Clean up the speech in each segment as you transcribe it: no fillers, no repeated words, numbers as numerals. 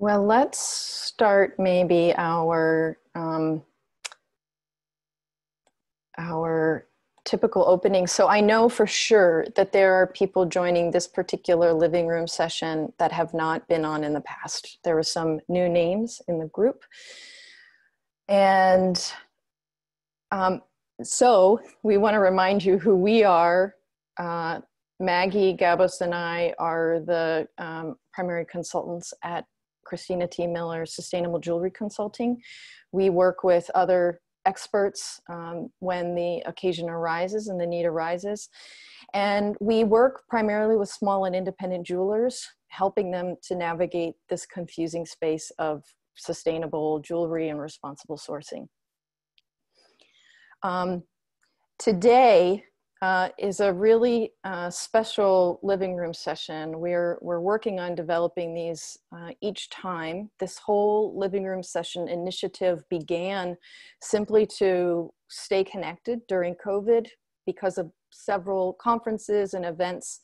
Well, let's start maybe our typical opening. So I know for sure that there are people joining this particular living room session that have not been on in the past. There are some new names in the group. And so we want to remind you who we are. Maggie, Gabos, and I are the primary consultants at Christina T. Miller Sustainable Jewelry Consulting. We work with other experts when the occasion arises and the need arises. And we work primarily with small and independent jewelers, helping them to navigate this confusing space of sustainable jewelry and responsible sourcing. Today is a really special living room session. We're working on developing these each time. This whole living room session initiative began simply to stay connected during COVID because of several conferences and events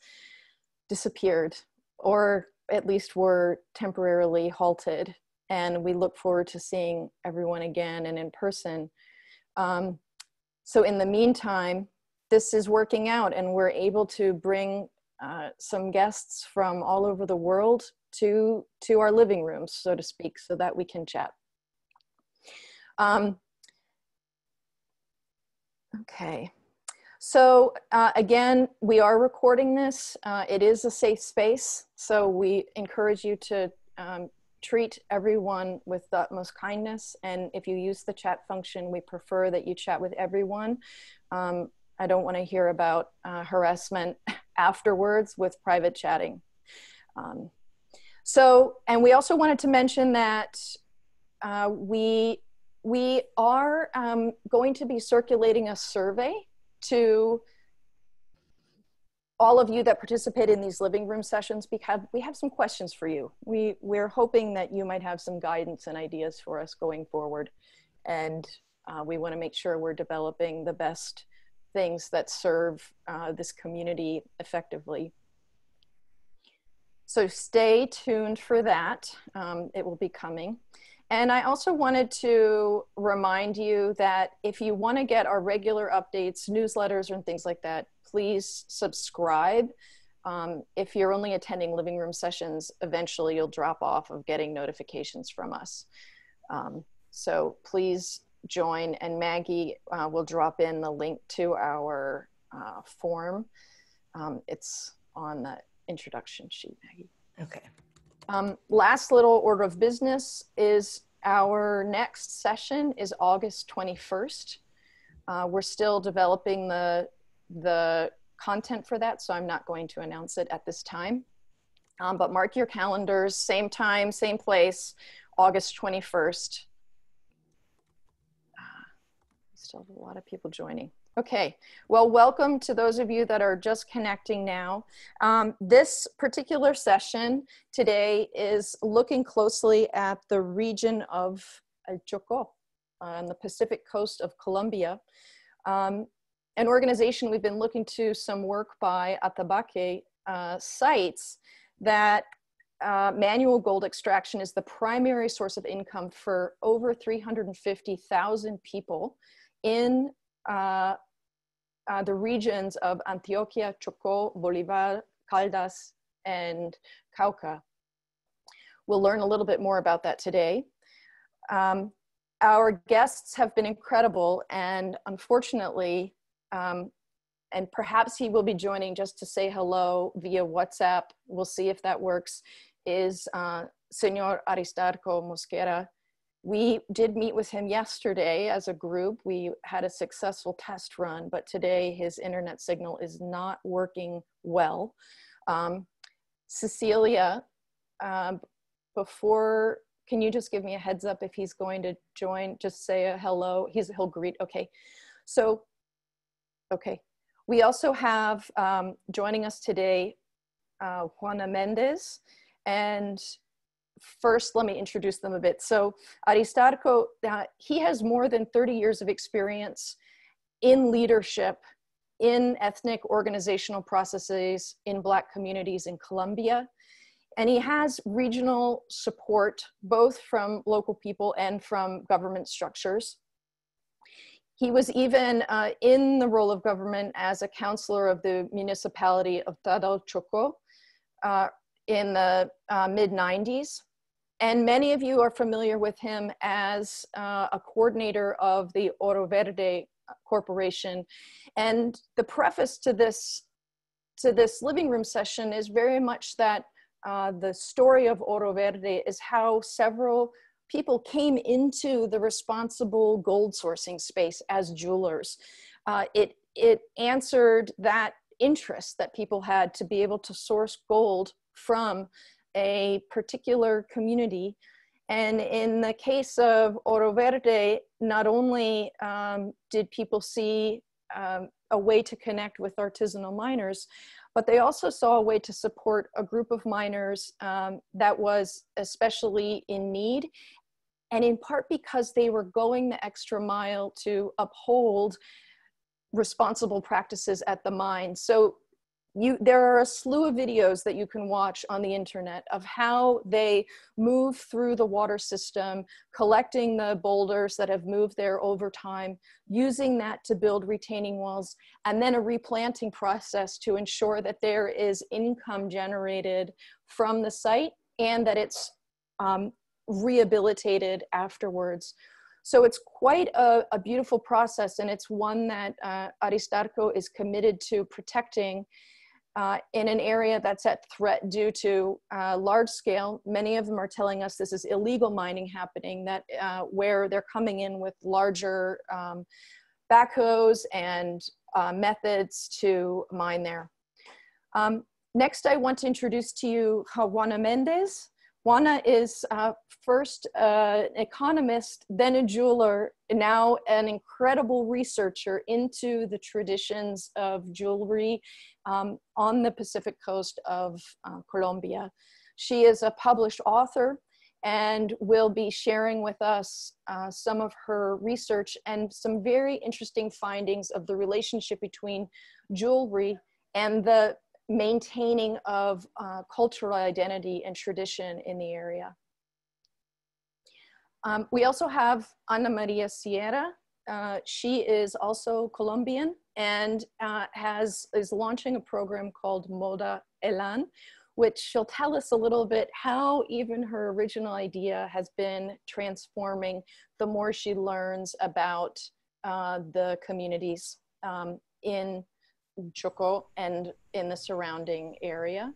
disappeared, or at least were temporarily halted. And we look forward to seeing everyone again and in person. So in the meantime, this is working out, and we're able to bring some guests from all over the world to our living rooms, so to speak, so that we can chat. Okay, so again, we are recording this. It is a safe space, so we encourage you to treat everyone with the utmost kindness. And if you use the chat function, we prefer that you chat with everyone. I don't want to hear about harassment afterwards with private chatting. And we also wanted to mention that we are going to be circulating a survey to all of you that participate in these living room sessions, because we have some questions for you. We're hoping that you might have some guidance and ideas for us going forward. And we want to make sure we're developing the best things that serve this community effectively. So stay tuned for that. It will be coming. And I also wanted to remind you that if you want to get our regular updates, newsletters, and things like that, please subscribe. If you're only attending living room sessions, eventually you'll drop off of getting notifications from us. So please join, and Maggie will drop in the link to our form. It's on the introduction sheet, Maggie. Okay. Last little order of business is our next session is August 21st. We're still developing the content for that, so I'm not going to announce it at this time. But mark your calendars, same time, same place, August 21st. Still have a lot of people joining. Okay, well, welcome to those of you that are just connecting now. This particular session today is looking closely at the region of Choco on the Pacific coast of Colombia. An organization we've been looking to some work by Atabaque cites that manual gold extraction is the primary source of income for over 350,000 people in the regions of Antioquia, Chocó, Bolivar, Caldas, and Cauca. We'll learn a little bit more about that today. Our guests have been incredible, and unfortunately, and perhaps he will be joining just to say hello via WhatsApp. We'll see if that works, is Senor Aristarco Mosquera. We did meet with him yesterday as a group. We had a successful test run, but today his internet signal is not working well. Cecilia, can you just give me a heads up if he's going to join? Just say a hello. He'll greet. Okay. So, okay. We also have joining us today, Juana Mendez, and first, let me introduce them a bit. So Aristarco, he has more than 30 years of experience in leadership, in ethnic organizational processes in Black communities in Colombia. And he has regional support, both from local people and from government structures. He was even in the role of government as a councillor of the municipality of Choco in the mid-90s. And many of you are familiar with him as a coordinator of the Oro Verde Corporation. And the preface to this living room session is very much that the story of Oro Verde is how several people came into the responsible gold sourcing space as jewelers. It answered that interest that people had to be able to source gold from a particular community. And in the case of Oro Verde, not only did people see a way to connect with artisanal miners, but they also saw a way to support a group of miners that was especially in need, and in part because they were going the extra mile to uphold responsible practices at the mine. So there are a slew of videos that you can watch on the internet of how they move through the water system, collecting the boulders that have moved there over time, using that to build retaining walls, and then a replanting process to ensure that there is income generated from the site and that it's rehabilitated afterwards. So it's quite a beautiful process, and it's one that Aristarco is committed to protecting in an area that's at threat due to large scale. Many of them are telling us this is illegal mining happening, that where they're coming in with larger backhoes and methods to mine there. Next, I want to introduce to you Juana Mendez. Juana is first an economist, then a jeweler, now an incredible researcher into the traditions of jewelry on the Pacific coast of Colombia. She is a published author and will be sharing with us some of her research and some very interesting findings of the relationship between jewelry and the maintaining of cultural identity and tradition in the area. We also have Ana Maria Sierra. She is also Colombian and is launching a program called Moda Elan, which she'll tell us a little bit how even her original idea has been transforming the more she learns about the communities in Choco and in the surrounding area.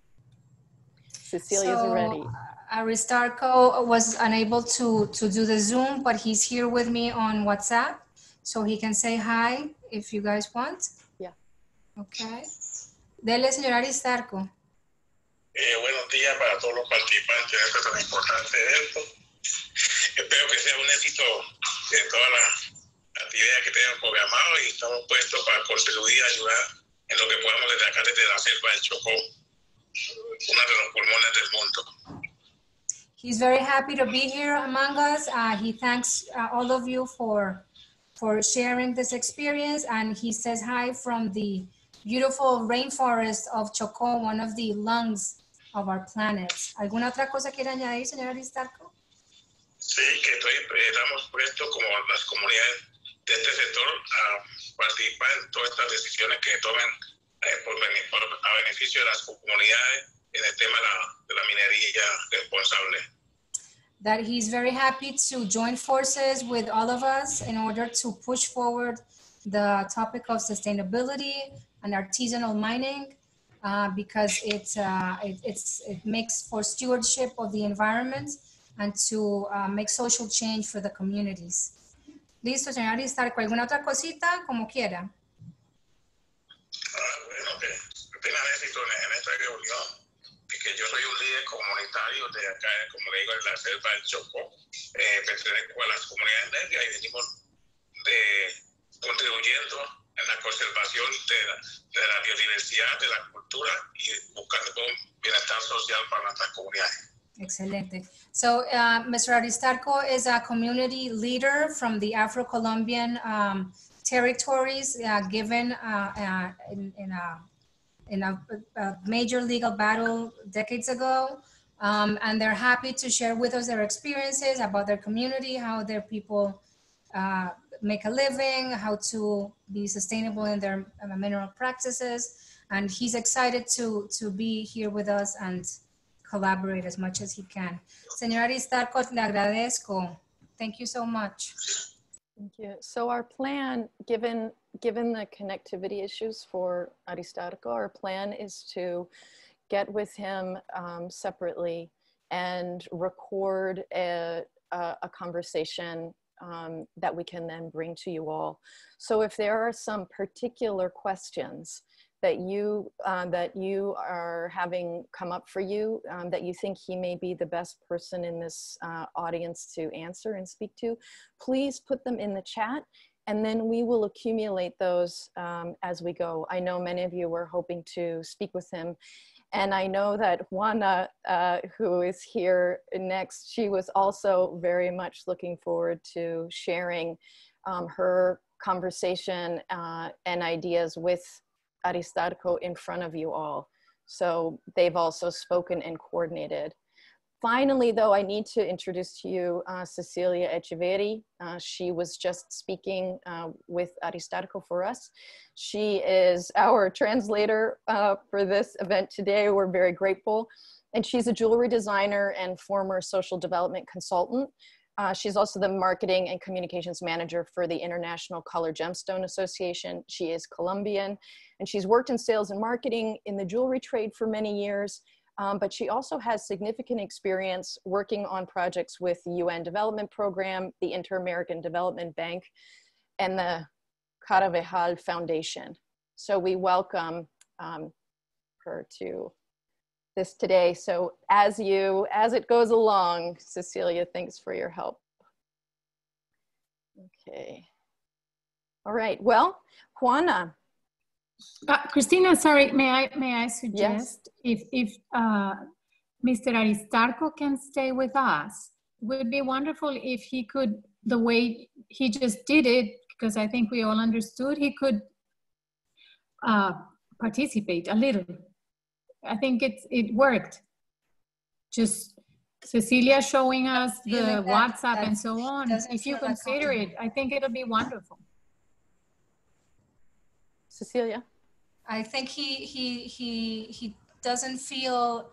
Cecilia's ready. Aristarco was unable to do the Zoom, but he's here with me on WhatsApp, so he can say hi if you guys want. Yeah. Okay. Dele, señor Aristarco. Buenos días para todos los participantes de este tan importante evento. Espero que sea un éxito de todas las actividades que tengan programado, y estamos puestos para contribuir a ayudar en lo que podamos desde acá, desde la selva del Chocó, uno de los pulmones del mundo. He's very happy to be here among us. He thanks all of you for sharing this experience, and he says hi from the beautiful rainforest of Chocó, one of the lungs of our planet. ¿Alguna otra cosa quiere añadir, señor Aristarco? Sí, que estamos puestos como las comunidades de este sector a participar en todas estas decisiones que tomen a beneficio de las comunidades en el tema de la minería responsable. That he's very happy to join forces with all of us in order to push forward the topic of sustainability and artisanal mining, because it makes for stewardship of the environment and to make social change for the communities. Listo, señor Aristarco. ¿Alguna otra cosita? Como quiera. Bueno, que tengan éxito en esta reunión, y que yo soy un líder comunitario de acá, como le digo, en la selva del Chocó. Pertenezco a las comunidades negras y venimos contribuyendo en la conservación de la biodiversidad, de la cultura, y buscando un bienestar social para nuestras comunidades. Excelente. So Mr. Aristarco is a community leader from the Afro-Colombian territories given in a major legal battle decades ago And they're happy to share with us their experiences about their community, how their people make a living, how to be sustainable in their mineral practices. And he's excited to be here with us and collaborate as much as he can. Señor Aristarco, le agradezco. Thank you so much. Thank you. So our plan, given the connectivity issues for Aristarco, our plan is to get with him separately and record a conversation that we can then bring to you all. So if there are some particular questions that you are having come up for you, that you think he may be the best person in this audience to answer and speak to, please put them in the chat, and then we will accumulate those as we go. I know many of you were hoping to speak with him, and I know that Juana, who is here next, she was also very much looking forward to sharing her conversation and ideas with Aristarco in front of you all. So they've also spoken and coordinated. Finally, though, I need to introduce to you Cecilia Echeverri. She was just speaking with Aristarco for us. She is our translator for this event today. We're very grateful. And she's a jewelry designer and former social development consultant. She's also the marketing and communications manager for the International Color Gemstone Association. She is Colombian, and she's worked in sales and marketing in the jewelry trade for many years. But she also has significant experience working on projects with the UN Development Program, the Inter-American Development Bank, and the Carvajal Foundation. So we welcome her to this today. So as it goes along, Cecilia, thanks for your help. Okay. All right. Well, Juana. Christina, sorry, may I suggest, yes, if Mr. Aristarco can stay with us, it would be wonderful if he could, the way he just did it, because I think we all understood, he could participate a little. I think it worked. Just Cecilia showing us the WhatsApp and so on. If you consider it, I think it'll be wonderful. Cecilia? I think he doesn't feel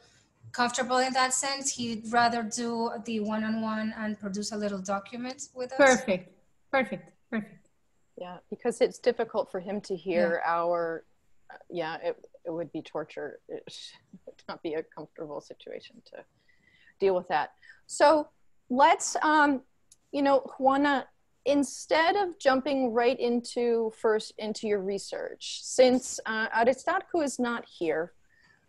comfortable in that sense. He'd rather do the one-on-one and produce a little document with us. Perfect, perfect, perfect. Yeah, because it's difficult for him to hear our, it would be torture. It would not be a comfortable situation to deal with that. So let's, Juana, instead of jumping right into your research, since Aristarco is not here,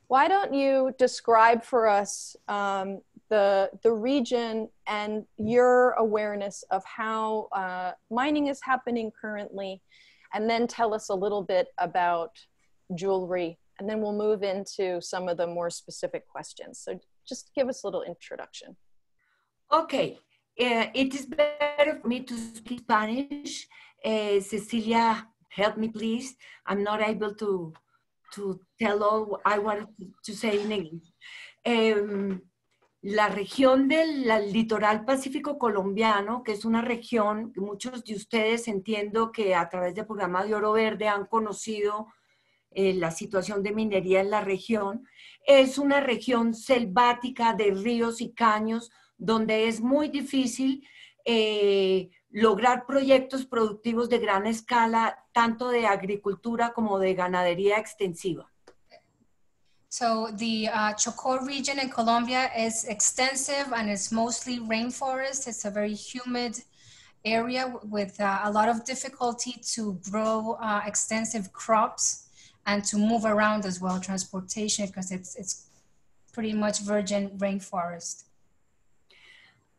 why don't you describe for us the region and your awareness of how mining is happening currently, and then tell us a little bit about jewelry, and then we'll move into some of the more specific questions. So just give us a little introduction. Okay. It is better for me to speak Spanish. Cecilia, help me, please. I'm not able to tell all I wanted to say in English. La región del litoral pacífico colombiano, que es una región que muchos de ustedes entiendo que a través del programa de Oro Verde han conocido la situación de minería en la región, es una región selvática de ríos y caños, donde es muy difícil lograr proyectos productivos de gran escala, tanto de agricultura como de ganadería extensiva. So the Chocó region in Colombia is extensive and it's mostly rainforest. It's a very humid area with a lot of difficulty to grow extensive crops and to move around as well, transportation, because it's pretty much virgin rainforest.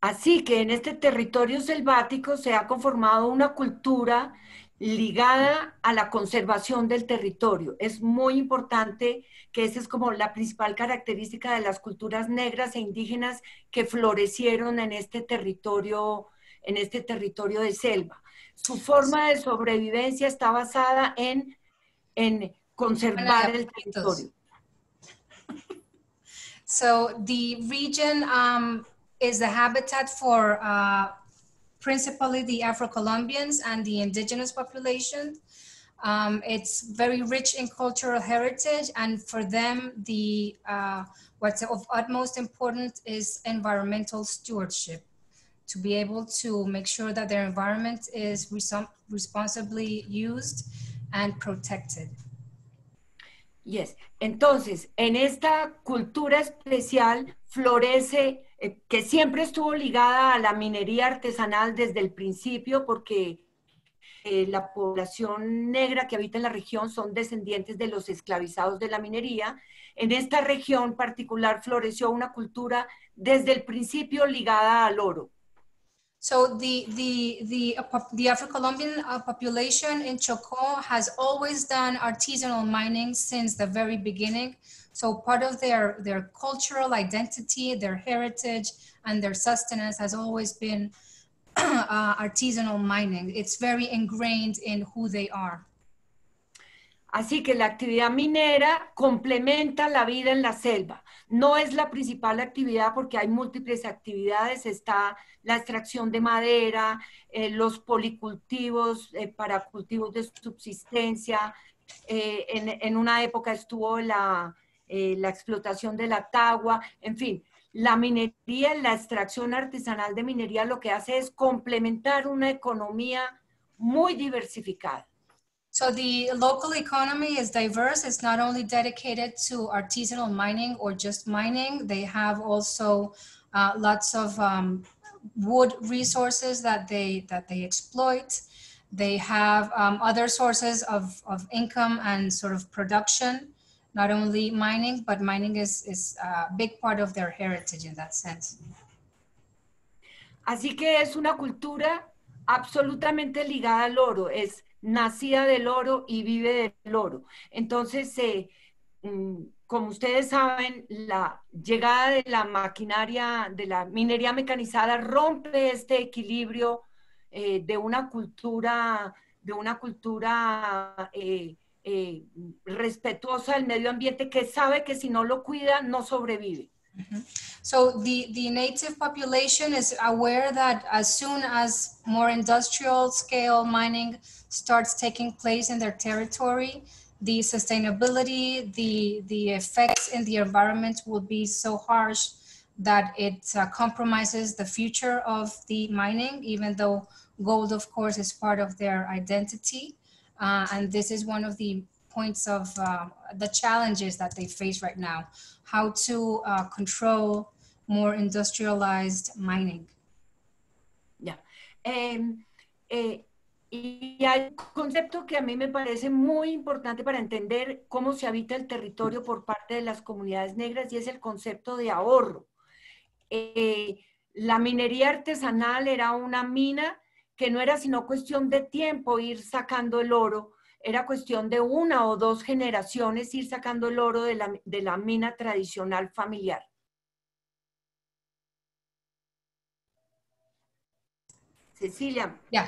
Así que en este territorio selvático se ha conformado una cultura ligada a la conservación del territorio. Es muy importante que esa es como la principal característica de las culturas negras e indígenas que florecieron en este territorio de selva. Su forma de sobrevivencia está basada en conservar el territorio. So the region is the habitat for principally the Afro-Colombians and the indigenous population. It's very rich in cultural heritage, and for them, what's of utmost importance is environmental stewardship, to be able to make sure that their environment is responsibly used and protected. Yes, entonces, en esta cultura especial florece, que siempre estuvo ligada a la minería artesanal desde el principio, porque la población negra que habita en la región son descendientes de los esclavizados de la minería. En esta región particular floreció una cultura desde el principio ligada al oro. So the Afro-Colombian population in Chocó has always done artisanal mining since the very beginning. So part of their cultural identity, their heritage, and their sustenance has always been artisanal mining. It's very ingrained in who they are. Así que la actividad minera complementa la vida en la selva. No es la principal actividad porque hay múltiples actividades. Está la extracción de madera, los policultivos para cultivos de subsistencia. En una época estuvo la explotación de la tagua. En fin, la minería, la extracción artesanal de minería lo que hace es complementar una economía muy diversificada. So the local economy is diverse. It's not only dedicated to artisanal mining or just mining. They have also lots of wood resources that they exploit. They have other sources of income and sort of production, not only mining, but mining is a big part of their heritage in that sense. Así que es una cultura absolutamente ligada al oro. Es nacida del oro y vive del oro. Entonces, como ustedes saben, la llegada de la maquinaria, de la minería mecanizada rompe este equilibrio de una cultura respetuosa del medio ambiente que sabe que si no lo cuida, no sobrevive. Mm-hmm. So the native population is aware that as soon as more industrial scale mining starts taking place in their territory, the sustainability, the effects in the environment will be so harsh that it compromises the future of the mining, even though gold, of course, is part of their identity. And this is one of the points of the challenges that they face right now, how to control more industrialized mining. Yeah. Y hay un concepto que a mí me parece muy importante para entender cómo se habita el territorio por parte de las comunidades negras y es el concepto de ahorro. La minería artesanal era una mina que no era sino cuestión de tiempo ir sacando el oro, era cuestión de una o dos generaciones ir sacando el oro de la mina tradicional familiar. Cecilia. Yeah.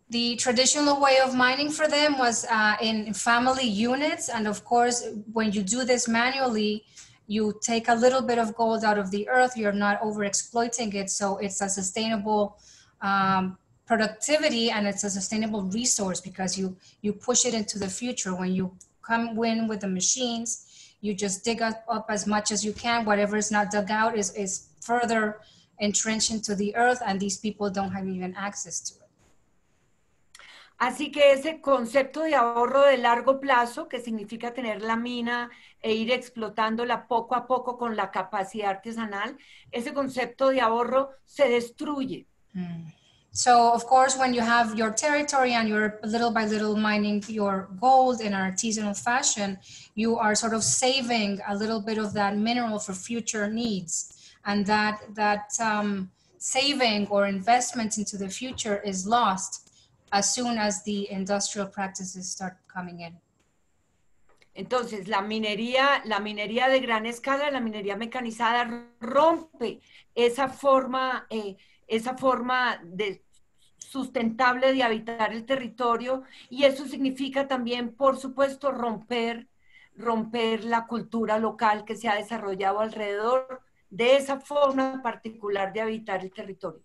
The traditional way of mining for them was in family units. And of course, when you do this manually, you take a little bit of gold out of the earth. You're not over exploiting it. So it's a sustainable productivity and it's a sustainable resource because you push it into the future. When you come in with the machines, you just dig up as much as you can. Whatever is not dug out is further entrenched into the earth and these people don't have even access to it. Así que ese concepto de ahorro de largo plazo, que significa tener la mina e ir explotándola poco a poco con la capacidad artesanal, ese concepto de ahorro se destruye. So, of course, when you have your territory and you're little by little mining your gold in an artisanal fashion, you are sort of saving a little bit of that mineral for future needs. And that saving or investment into the future is lost as soon as the industrial practices start coming in. Entonces, la minería de gran escala, la minería mecanizada rompe esa forma de sustentable de habitar el territorio y eso significa también, por supuesto, romper romper la cultura local que se ha desarrollado alrededor de esa forma particular de habitar el territorio.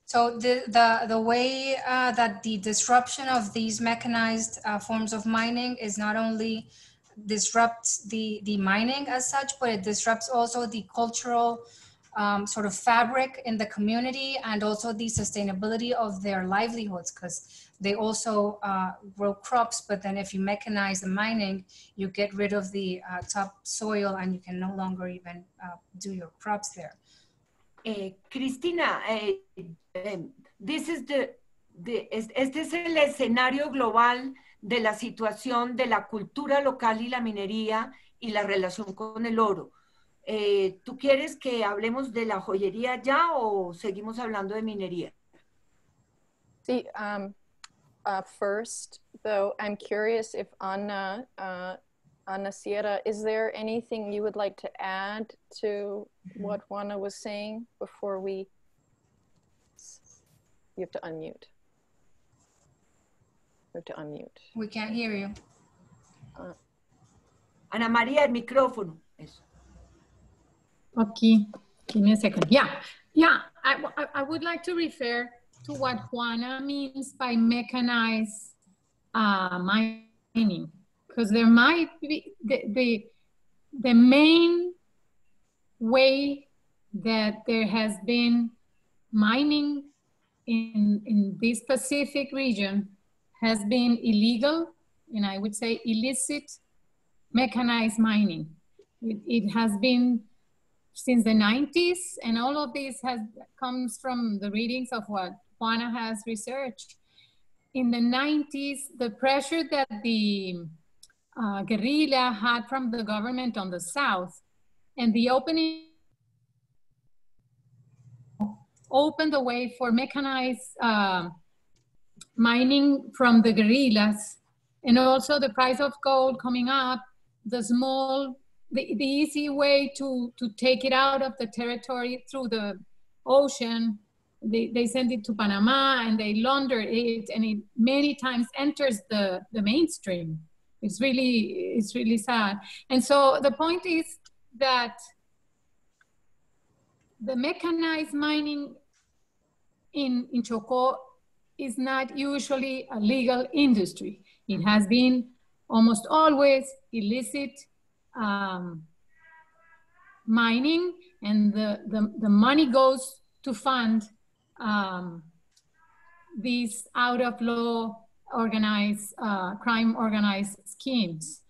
So the way that the disruption of these mechanized forms of mining is not only disrupts the mining as such, but it disrupts also the cultural sort of fabric in the community and also the sustainability of their livelihoods, because they also grow crops, but then if you mechanize the mining, you get rid of the topsoil and you can no longer even do your crops there. Cristina, este es el escenario global de la situación de la cultura local y la minería y la relación con el oro. ¿Tú quieres que hablemos de la joyería ya o seguimos hablando de minería? Sí, first, though, I'm curious if Ana Sierra, is there anything you would like to add to what Juana was saying before we, you have to unmute. You have to unmute. We can't hear you. Ana María, el micrófono. Eso. Okay, give me a second. Yeah, I would like to refer to what Juana means by mechanized mining, because there might be the main way that there has been mining in this Pacific region has been illegal, and I would say illicit mechanized mining. It has been since the 90s, and all of this comes from the readings of what Juana has researched. In the 90s, the pressure that the guerrilla had from the government on the South and the opening opened the way for mechanized mining from the guerrillas, and also the price of gold coming up, the easy way to take it out of the territory through the ocean. They send it to Panama and they launder it, and it many times enters the mainstream. It's really sad. And so the point is that the mechanized mining in Chocó is not usually a legal industry. It has been almost always illicit mining, and the money goes to fund these out of law organized crime organized schemes.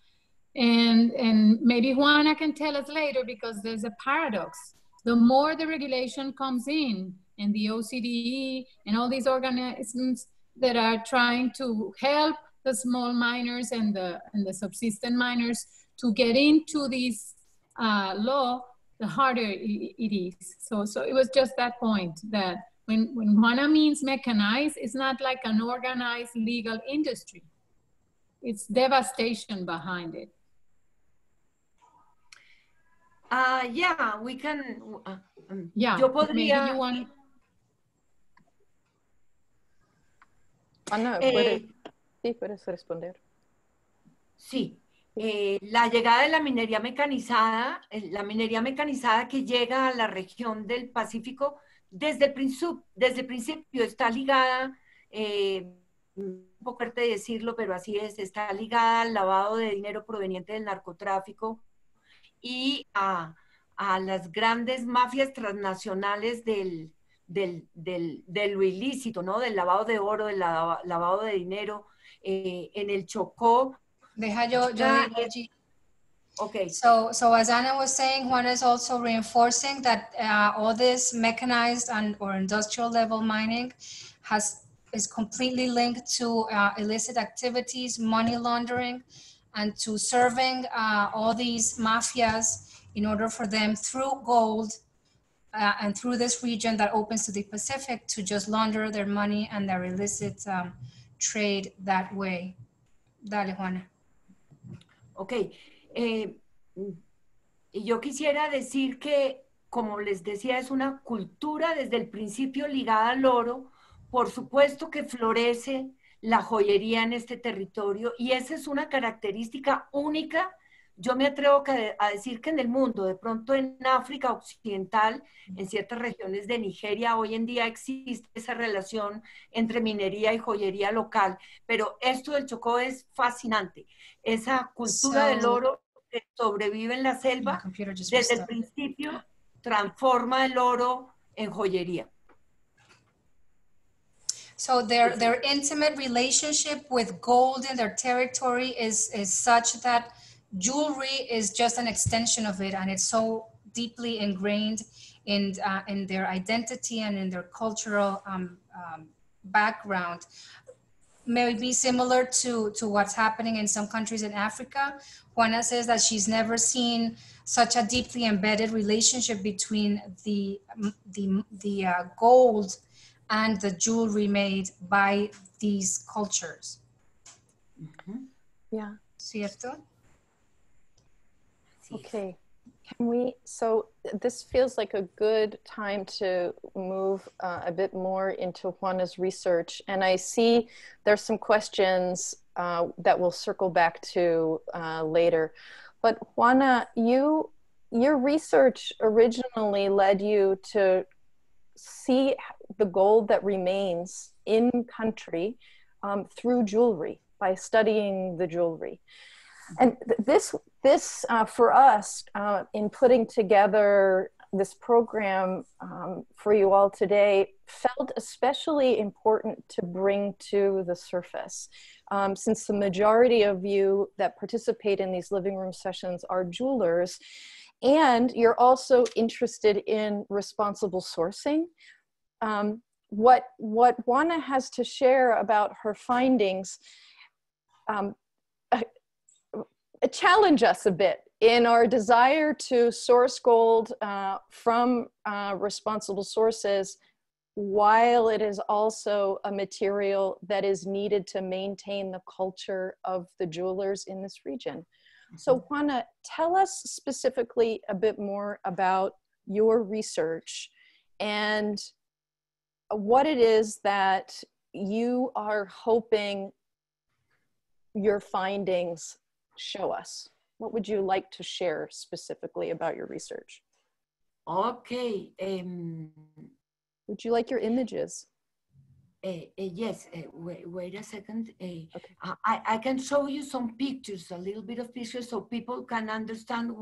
And maybe Juana can tell us later, because there's a paradox. The more the regulation comes in, and the OCDE and all these organisms that are trying to help the small miners and the subsistence miners to get into this law, the harder it is. So it was just that point, that when Juana means mechanized, it's not like an organized legal industry. It's devastation behind it. Yeah, we can. Yeah, yo podría. Maybe you want. Ana, sí, puedes responder. Sí. La llegada de la minería mecanizada que llega a la región del Pacífico desde el principio está ligada, un poco fuerte decirlo, pero así es, está ligada al lavado de dinero proveniente del narcotráfico y a las grandes mafias transnacionales de lo ilícito, ¿no? Del lavado de oro, del lavado de dinero. En el Chocó. Okay. So as Ana was saying, Juana is also reinforcing that all this mechanized or industrial level mining is completely linked to illicit activities, money laundering, and to serving all these mafias in order for them through gold and through this region that opens to the Pacific to just launder their money and their illicit trade that way. Dale, Juana. Ok. Yo quisiera decir que, como les decía, es una cultura desde el principio ligada al oro. Por supuesto que florece la joyería en este territorio, y esa es una característica única. Yo me atrevo a decir que en el mundo, de pronto en África Occidental, en ciertas regiones de Nigeria, hoy en día existe esa relación entre minería y joyería local, pero esto del Chocó es fascinante. Esa cultura del oro que sobrevive en la selva, desde el principio transforma el oro en joyería. So their intimate relationship with gold in their territory is such that jewelry is just an extension of it, and it's so deeply ingrained in their identity and in their cultural background. Maybe similar to what's happening in some countries in Africa. Juana says that she's never seen such a deeply embedded relationship between the gold and the jewelry made by these cultures. Mm-hmm. Yeah. ¿Cierto? Okay. Can we, so this feels like a good time to move a bit more into Juana's research. And I see there's some questions that we'll circle back to later. But Juana, your research originally led you to see the gold that remains in country through jewelry, by studying the jewelry. And this for us, in putting together this program for you all today, felt especially important to bring to the surface. Since the majority of you that participate in these living room sessions are jewelers, and you're also interested in responsible sourcing. What Juana has to share about her findings challenge us a bit in our desire to source gold from responsible sources, while it is also a material that is needed to maintain the culture of the jewelers in this region. Mm-hmm. So Juana, tell us specifically a bit more about your research and what it is that you are hoping your findings show us. What would you like to share specifically about your research? Okay. Would you like your images? Yes, wait a second. Okay. I can show you some pictures, a little bit of pictures, so people can understand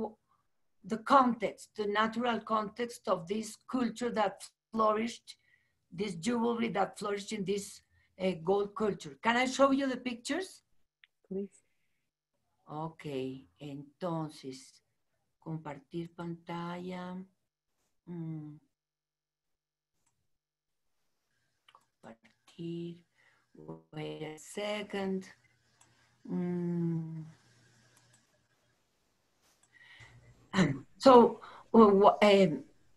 the context, the natural context of this culture that flourished, this jewelry that flourished in this gold culture. Can I show you the pictures? Please. Ok, entonces, compartir pantalla. Compartir. Wait a second. So,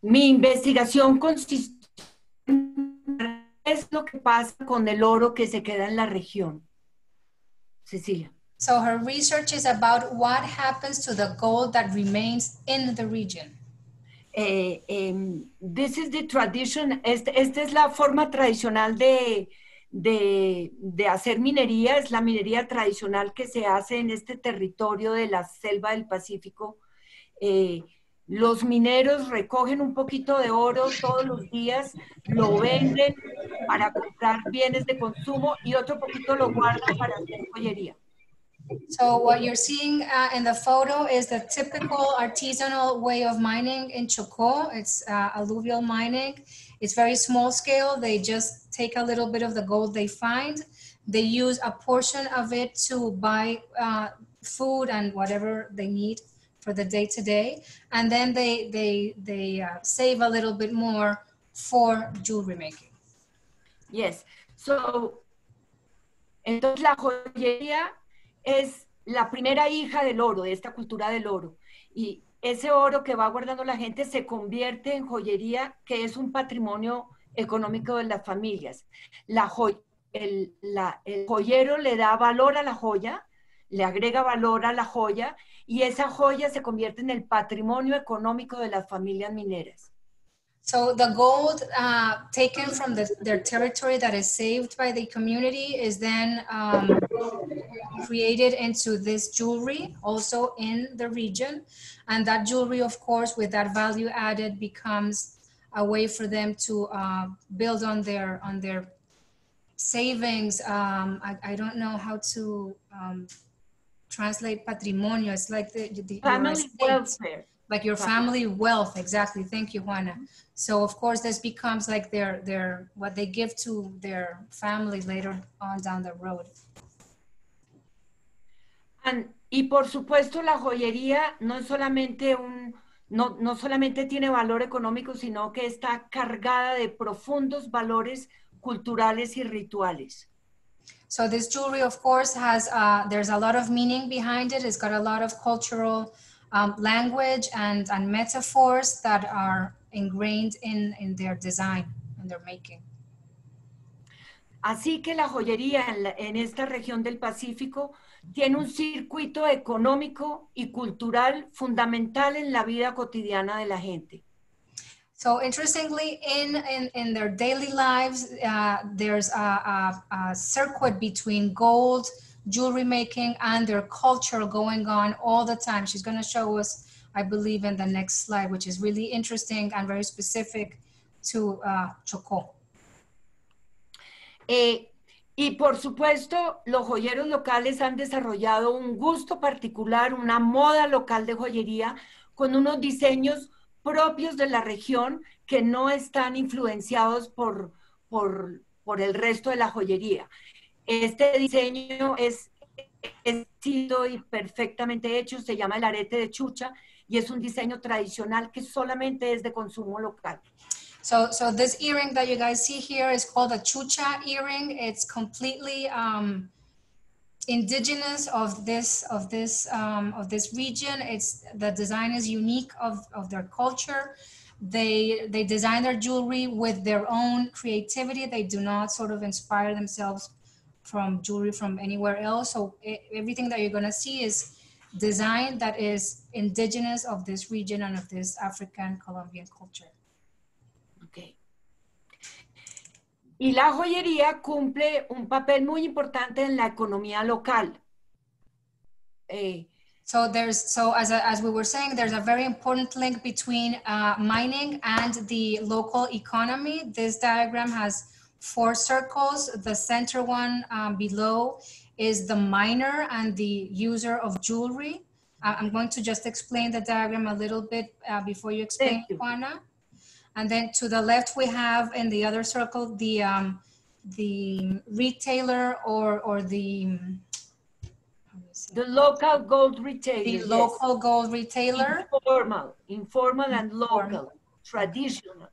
mi investigación consiste en qué es lo que pasa con el oro que se queda en la región. Cecilia. So her research is about what happens to the gold that remains in the region. This is the tradition. Esta es la forma tradicional de hacer minería. Es la minería tradicional que se hace en este territorio de la selva del Pacífico. Los mineros recogen un poquito de oro todos los días, lo venden para comprar bienes de consumo y otro poquito lo guardan para hacer joyería. So what you're seeing in the photo is the typical artisanal way of mining in Chocó. It's alluvial mining. It's very small scale. They just take a little bit of the gold they find. They use a portion of it to buy food and whatever they need for the day-to-day. And then they save a little bit more for jewelry making. Yes. So, entonces la joyería es la primera hija del oro, de esta cultura del oro. Y ese oro que va guardando la gente se convierte en joyería, que es un patrimonio económico de las familias. El joyero le da valor a la joya, le agrega valor a la joya, y esa joya se convierte en el patrimonio económico de las familias mineras. So the gold taken from their territory that is saved by the community is then created into this jewelry also in the region. And that jewelry, of course, with that value added becomes a way for them to build on their savings. I don't know how to translate patrimonio. It's like the family welfare. Like your family wealth, exactly. Thank you, Juana. So of course this becomes like their what they give to their family later on down the road. Y por supuesto la joyería no es solamente no solamente tiene valor económico, sino que está cargada de profundos valores culturales y rituales. So this jewelry, of course, has there's a lot of meaning behind it. It's got a lot of cultural language and metaphors that are ingrained in their design and their making. Así que la joyería en esta región del Pacífico tiene un circuito económico y cultural fundamental en la vida cotidiana de la gente. So interestingly, in their daily lives, there's a circuit between gold, jewelry making, and their culture going on all the time. She's going to show us, I believe, in the next slide, which is really interesting and very specific to Chocó. Y por supuesto, los joyeros locales han desarrollado un gusto particular, una moda local de joyería con unos diseños propios de la región que no están influenciados por el resto de la joyería. Este diseño es sido y perfectamente hecho, se llama el arete de Chucha y es un diseño tradicional que solamente es de consumo local. So this earring that you guys see here is called a Chucha Earring. It's completely indigenous of this region. The design is unique of their culture. They design their jewelry with their own creativity. They do not sort of inspire themselves from jewelry from anywhere else. So everything that you're gonna see is design that is indigenous of this region and of this African Colombian culture. Okay. Y la joyería cumple un papel muy importante en la economía local. So as we were saying, there's a very important link between mining and the local economy. This diagram has 4 circles. The center one below is the miner and the user of jewelry. I'm going to just explain the diagram a little bit before you explain, Juana. And then to the left, we have in the other circle, the retailer or the local gold retailer. The local gold retailer. Informal and local, traditional.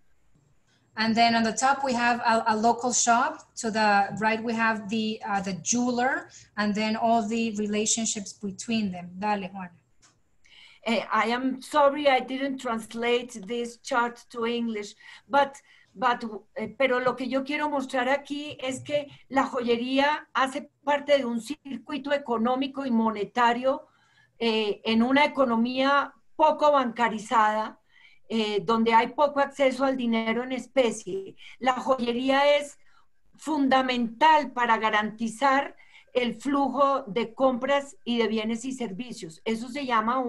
And then on the top, we have a local shop. To the right, we have the jeweler, and then all the relationships between them. Dale, Juana. I am sorry I didn't translate this chart to English, pero lo que yo quiero mostrar aquí es que la joyería hace parte de un circuito económico y monetario en una economía poco bancarizada, donde hay poco acceso al dinero en especie. La joyería es fundamental para garantizar el flujo de compras y de bienes y servicios. Eso se llama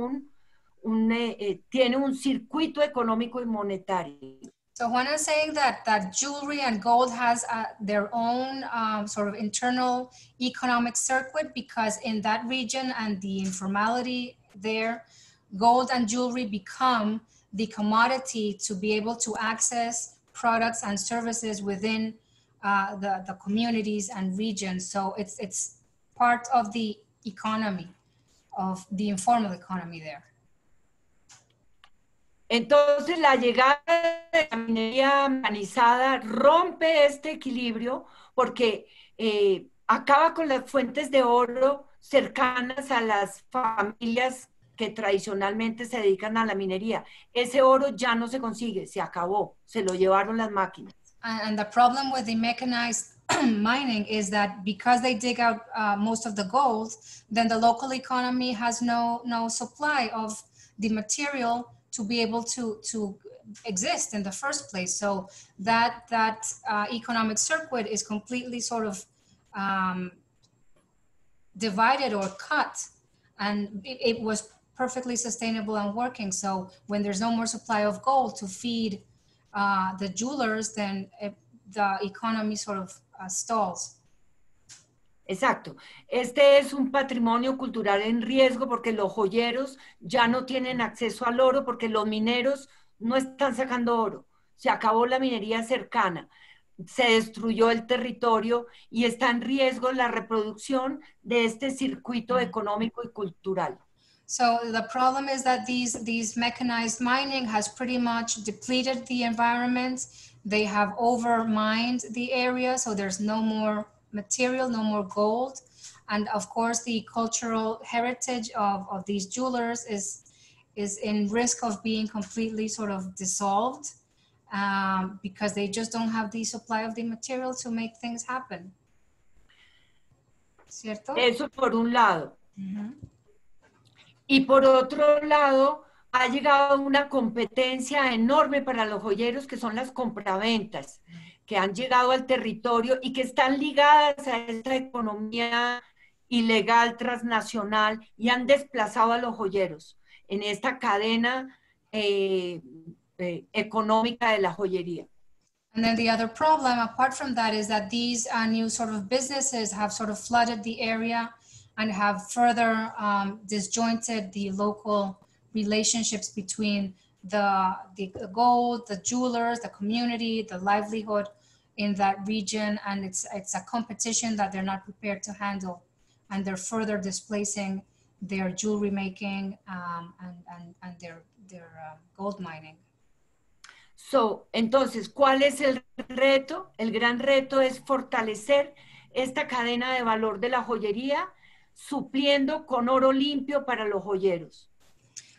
tiene un circuito económico y monetario. So Juana is saying that jewelry and gold has their own sort of internal economic circuit, because in that region and the informality there, gold and jewelry become the commodity to be able to access products and services within the communities and regions. So it's part of the economy, of the informal economy there. Entonces, la llegada de la minería mecanizada rompe este equilibrio porque acaba con las fuentes de oro cercanas a las familias que tradicionalmente se dedican a la minería. Ese oro ya no se consigue, se acabó, se lo llevaron las máquinas. And the problem with the mechanized mining is that because they dig out most of the gold, then the local economy has no supply of the material to be able to exist in the first place. So that economic circuit is completely sort of divided or cut, and it was perfectly sustainable and working. So when there's no more supply of gold to feed the jewelers, then the economy sort of stalls. Exacto. Este es un patrimonio cultural en riesgo porque los joyeros ya no tienen acceso al oro porque los mineros no están sacando oro. Se acabó la minería cercana, se destruyó el territorio y está en riesgo la reproducción de este circuito económico y cultural. So the problem is that these mechanized mining has pretty much depleted the environment. They have over-mined the area, so there's no more material, no more gold. And of course, the cultural heritage of these jewelers is in risk of being completely sort of dissolved because they just don't have the supply of the material to make things happen. ¿Cierto? Eso por un lado. Y por otro lado, ha llegado una competencia enorme para los joyeros que son las compraventas, que han llegado al territorio y que están ligadas a esta economía ilegal transnacional y han desplazado a los joyeros en esta cadena económica de la joyería. And then the other problem, apart from that, is that these new sort of businesses have sort of flooded the area and have further disjointed the local relationships between the gold, the jewelers, the community, the livelihood in that region. And it's a competition that they're not prepared to handle. And they're further displacing their jewelry making and their gold mining. So, entonces, ¿cuál es el reto? El gran reto es fortalecer esta cadena de valor de la joyería, supliendo con oro limpio para los joyeros.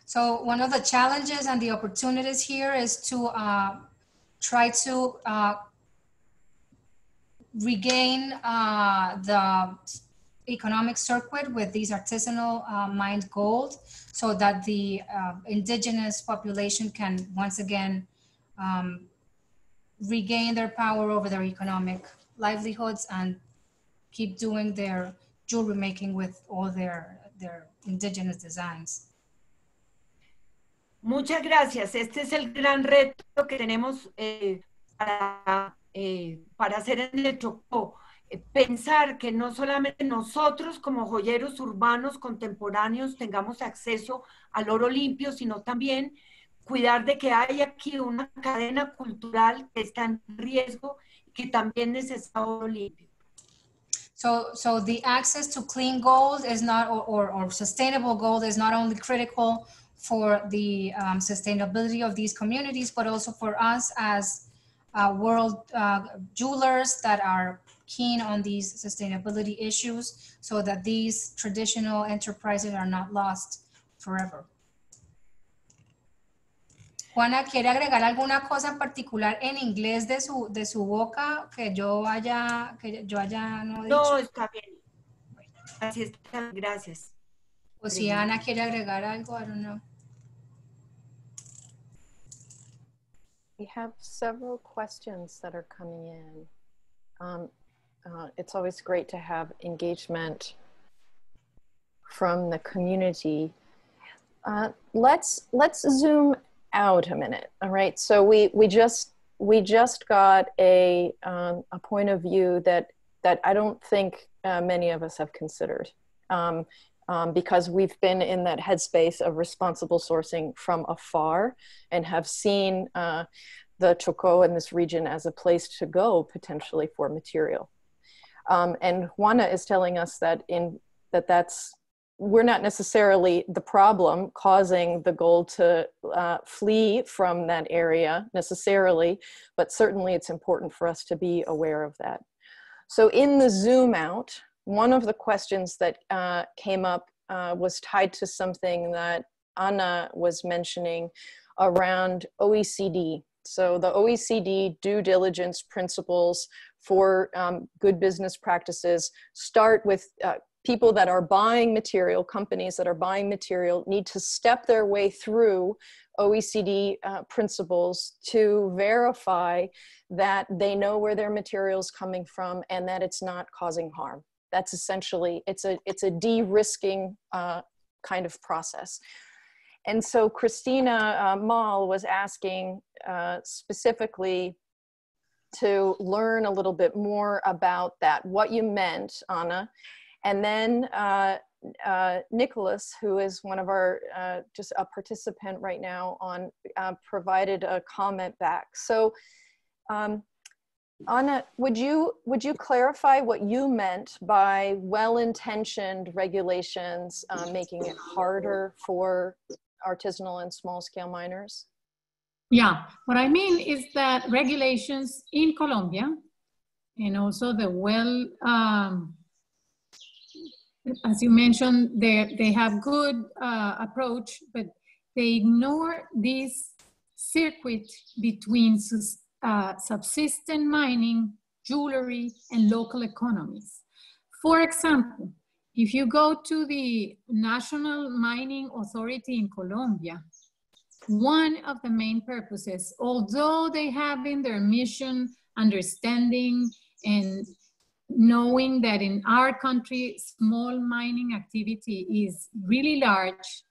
So one of the challenges and the opportunities here is to try to regain the economic circuit with these artisanal mined gold so that the indigenous population can once again regain their power over their economic livelihoods and keep doing their jewelry making with all their indigenous designs. Muchas gracias. Este es el gran reto que tenemos para hacer en el Chocó. Pensar que no solamente nosotros como joyeros urbanos contemporáneos tengamos acceso al oro limpio, sino también cuidar de que hay aquí una cadena cultural que está en riesgo y que también necesita oro limpio. So the access to clean gold is not, or sustainable gold is not only critical for the sustainability of these communities, but also for us as world jewelers that are keen on these sustainability issues so that these traditional enterprises are not lost forever. Juana, ¿quiere agregar alguna cosa en particular en inglés de su boca que yo haya no dicho? No, está bien. Así está, gracias. O si Ana quiere agregar algo, I don't know. We have several questions that are coming in. It's always great to have engagement from the community. Let's zoom out a minute. All right. So we just got a point of view that I don't think many of us have considered because we've been in that headspace of responsible sourcing from afar and have seen the Chocó in this region as a place to go potentially for material. And Juana is telling us that we're not necessarily the problem causing the gold to flee from that area necessarily, but certainly it's important for us to be aware of that. So in the zoom out, one of the questions that came up was tied to something that Ana was mentioning around OECD. So the OECD due diligence principles for good business practices start with people that are buying material, companies that are buying material, need to step their way through OECD principles to verify that they know where their material is coming from and that it's not causing harm. That's essentially, it's a de-risking kind of process. And so Christina Mahl was asking specifically to learn a little bit more about that, what you meant, Anna. And then Nicholas, who is one of our, just a participant right now on, provided a comment back. So Anna, would you clarify what you meant by well-intentioned regulations making it harder for artisanal and small-scale miners? Yeah, what I mean is that regulations in Colombia, and also the as you mentioned, they have good approach, but they ignore this circuit between subsistence mining, jewelry, and local economies. For example, if you go to the National Mining Authority in Colombia, one of the main purposes, although they have in their mission understanding and knowing that in our country, small mining activity is really large,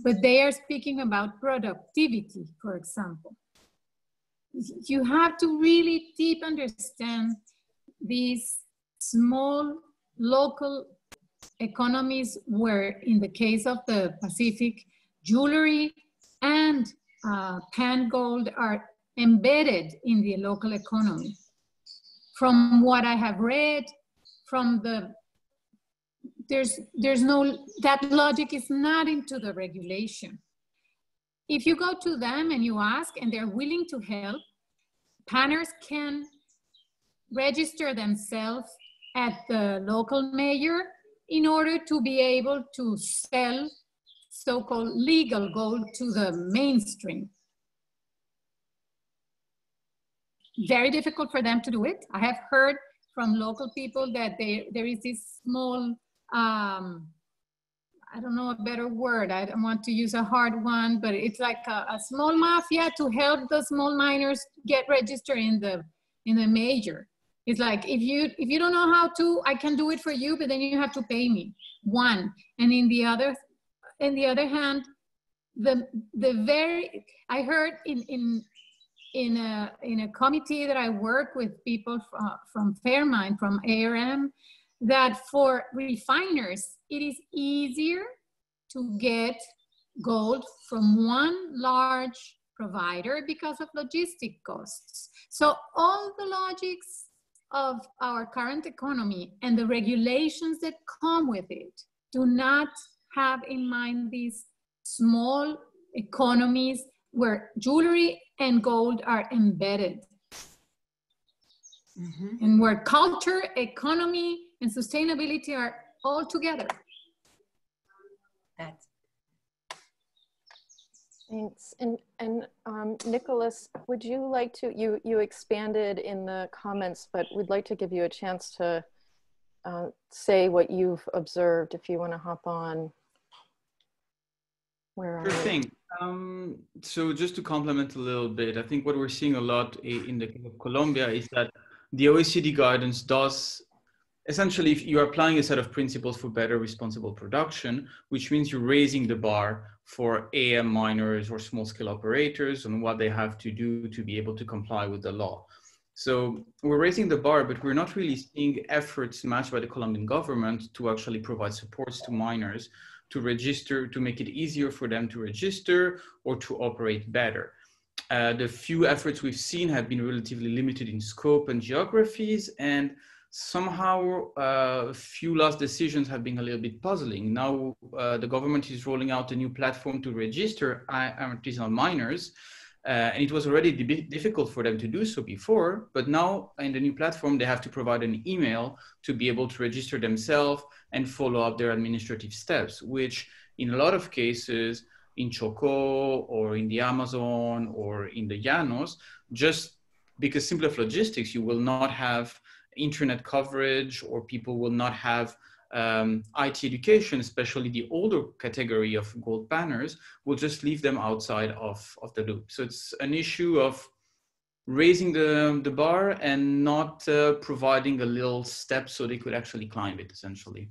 but they are speaking about productivity, for example. You have to really deep understand these small local economies where, in the case of the Pacific, jewelry and pan gold are embedded in the local economy. From what I have read, from there's no, that logic is not into the regulation. If you go to them and you ask, and they're willing to help, panners can register themselves at the local mayor in order to be able to sell so-called legal gold to the mainstream. Very difficult for them to do it. I have heard from local people that there is this small, I don't know a better word, I don't want to use a hard one, but it's like a small mafia to help the small miners get registered in the major. It's like, if you don't know how to, I can do it for you, but then you have to pay me. One. And in the other hand, I heard in a committee that I work with people from Fairmine, from ARM, that for refiners, it is easier to get gold from one large provider because of logistic costs. So all the logics of our current economy and the regulations that come with it do not have in mind these small economies where jewelry and gold are embedded. Mm-hmm. And where culture, economy, and sustainability are all together. That's... Thanks. And Nicholas, would you like to, you expanded in the comments, but we'd like to give you a chance to say what you've observed if you want to hop on. Sure thing. So just to complement a little bit, I think what we're seeing a lot in the case of Colombia is that the OECD guidance does, essentially, if you're applying a set of principles for better responsible production, which means you're raising the bar for AM miners or small scale operators on what they have to do to be able to comply with the law. So we're raising the bar, but we're not really seeing efforts matched by the Colombian government to actually provide supports to miners to register, to make it easier for them to register or to operate better. The few efforts we've seen have been relatively limited in scope and geographies, and somehow few last decisions have been a little bit puzzling. Now the government is rolling out a new platform to register artisanal miners, and it was already difficult for them to do so before, but now in the new platform, they have to provide an email to be able to register themselves and follow up their administrative steps, which in a lot of cases in Choco or in the Amazon or in the Llanos, just because simply of logistics, you will not have internet coverage, or people will not have IT education, especially the older category of gold banners, will just leave them outside of the loop. So it's an issue of raising the bar and not providing a little step so they could actually climb it, essentially.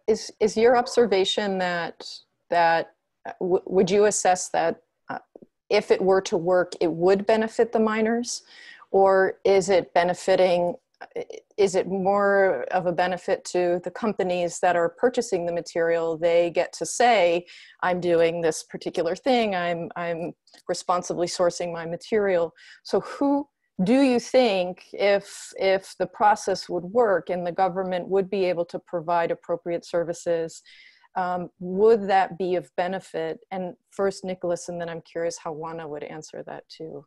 Is your observation that would you assess that if it were to work, it would benefit the miners, or is it benefiting? Is it more of a benefit to the companies that are purchasing the material? They get to say, I'm doing this particular thing, I'm responsibly sourcing my material. So who do you think, if the process would work and the government would be able to provide appropriate services, would that be of benefit? And first Nicholas, and then I'm curious how Juana would answer that too.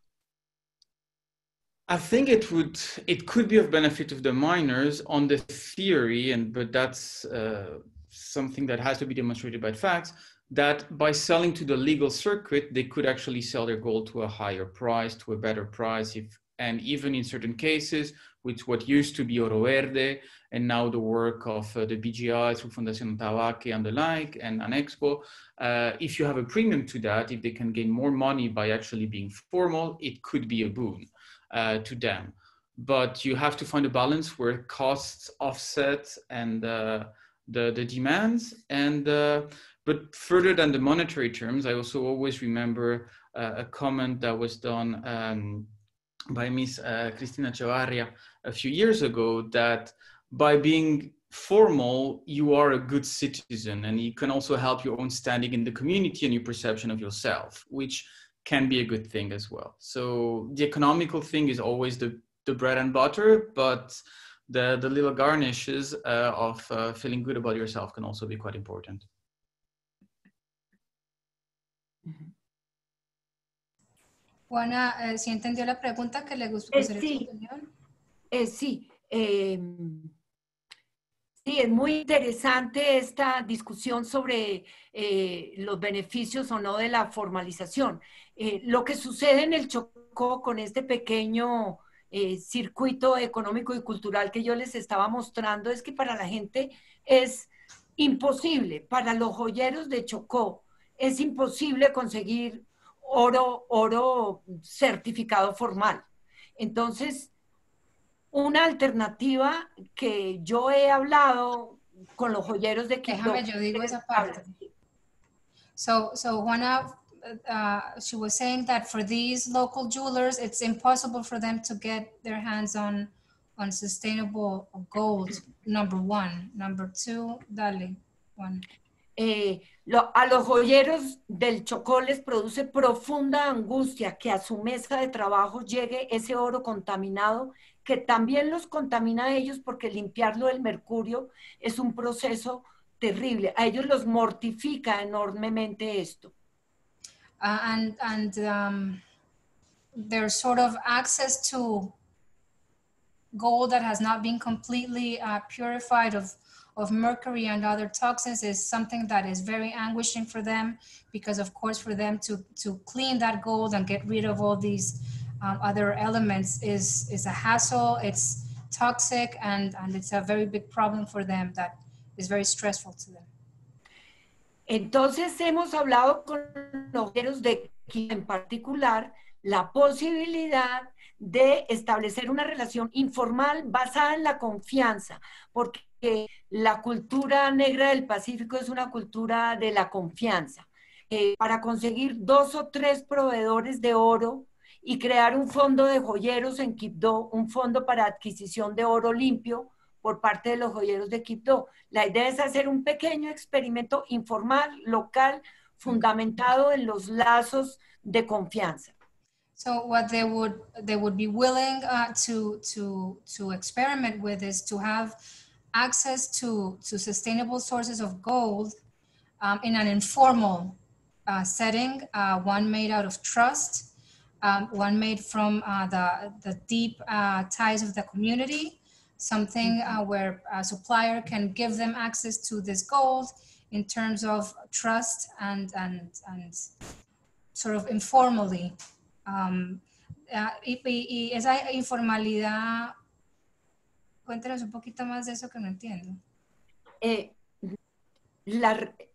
I think it could be of benefit of the miners on the theory, but that's something that has to be demonstrated by facts, that by selling to the legal circuit, they could actually sell their gold to a higher price, to a better price, and even in certain cases, with what used to be Oro Verde, and now the work of the BGI through Fundación Tabaque and the like, and Anexpo, if you have a premium to that, if they can gain more money by actually being formal, it could be a boon to them. But you have to find a balance where costs offset and the demands. And but further than the monetary terms, I also always remember a comment that was done by Miss Cristina Chavarria a few years ago, that by being formal, you are a good citizen, and you can also help your own standing in the community and your perception of yourself, which can be a good thing as well. So the economical thing is always the bread and butter, but the little garnishes of feeling good about yourself can also be quite important. Juana, ¿sí entendió la pregunta que le gustó? Sí, sí. Sí, es muy interesante esta discusión sobre los beneficios o no de la formalización. Lo que sucede en el Chocó con este pequeño circuito económico y cultural que yo les estaba mostrando es que para la gente es imposible, para los joyeros de Chocó es imposible conseguir oro certificado formal. Entonces, una alternativa que yo he hablado con los joyeros de Quito. Déjame, yo digo esa parte. So Juana, she was saying that for these local jewelers, it's impossible for them to get their hands on sustainable gold, number one. Number two, dale, Juan. A los joyeros del Chocó les produce profunda angustia que a su mesa de trabajo llegue ese oro contaminado, que también los contamina a ellos, porque limpiarlo del mercurio es un proceso terrible. A ellos los mortifica enormemente esto. There's sort of access to gold that has not been completely purified of mercury and other toxins is something that is very anguishing for them, because of course for them to clean that gold and get rid of all these other elements is a hassle, it's toxic, and it's a very big problem for them that is very stressful to them. Entonces hemos hablado con los joyeros de Quito en particular la posibilidad de establecer una relación informal basada en la confianza, porque la cultura negra del Pacífico es una cultura de la confianza. Para conseguir 2 o 3 proveedores de oro y crear un fondo de joyeros en Quibdó, un fondo para adquisición de oro limpio por parte de los joyeros de Quibdó. La idea es hacer un pequeño experimento informal, local, fundamentado en los lazos de confianza. So what they would be willing to experiment with is to have access to sustainable sources of gold in an informal setting, one made out of trust, one made from the deep ties of the community, something where a supplier can give them access to this gold in terms of trust and sort of informally. y esa informalidad, cuéntanos un poquito más de eso que no entiendo.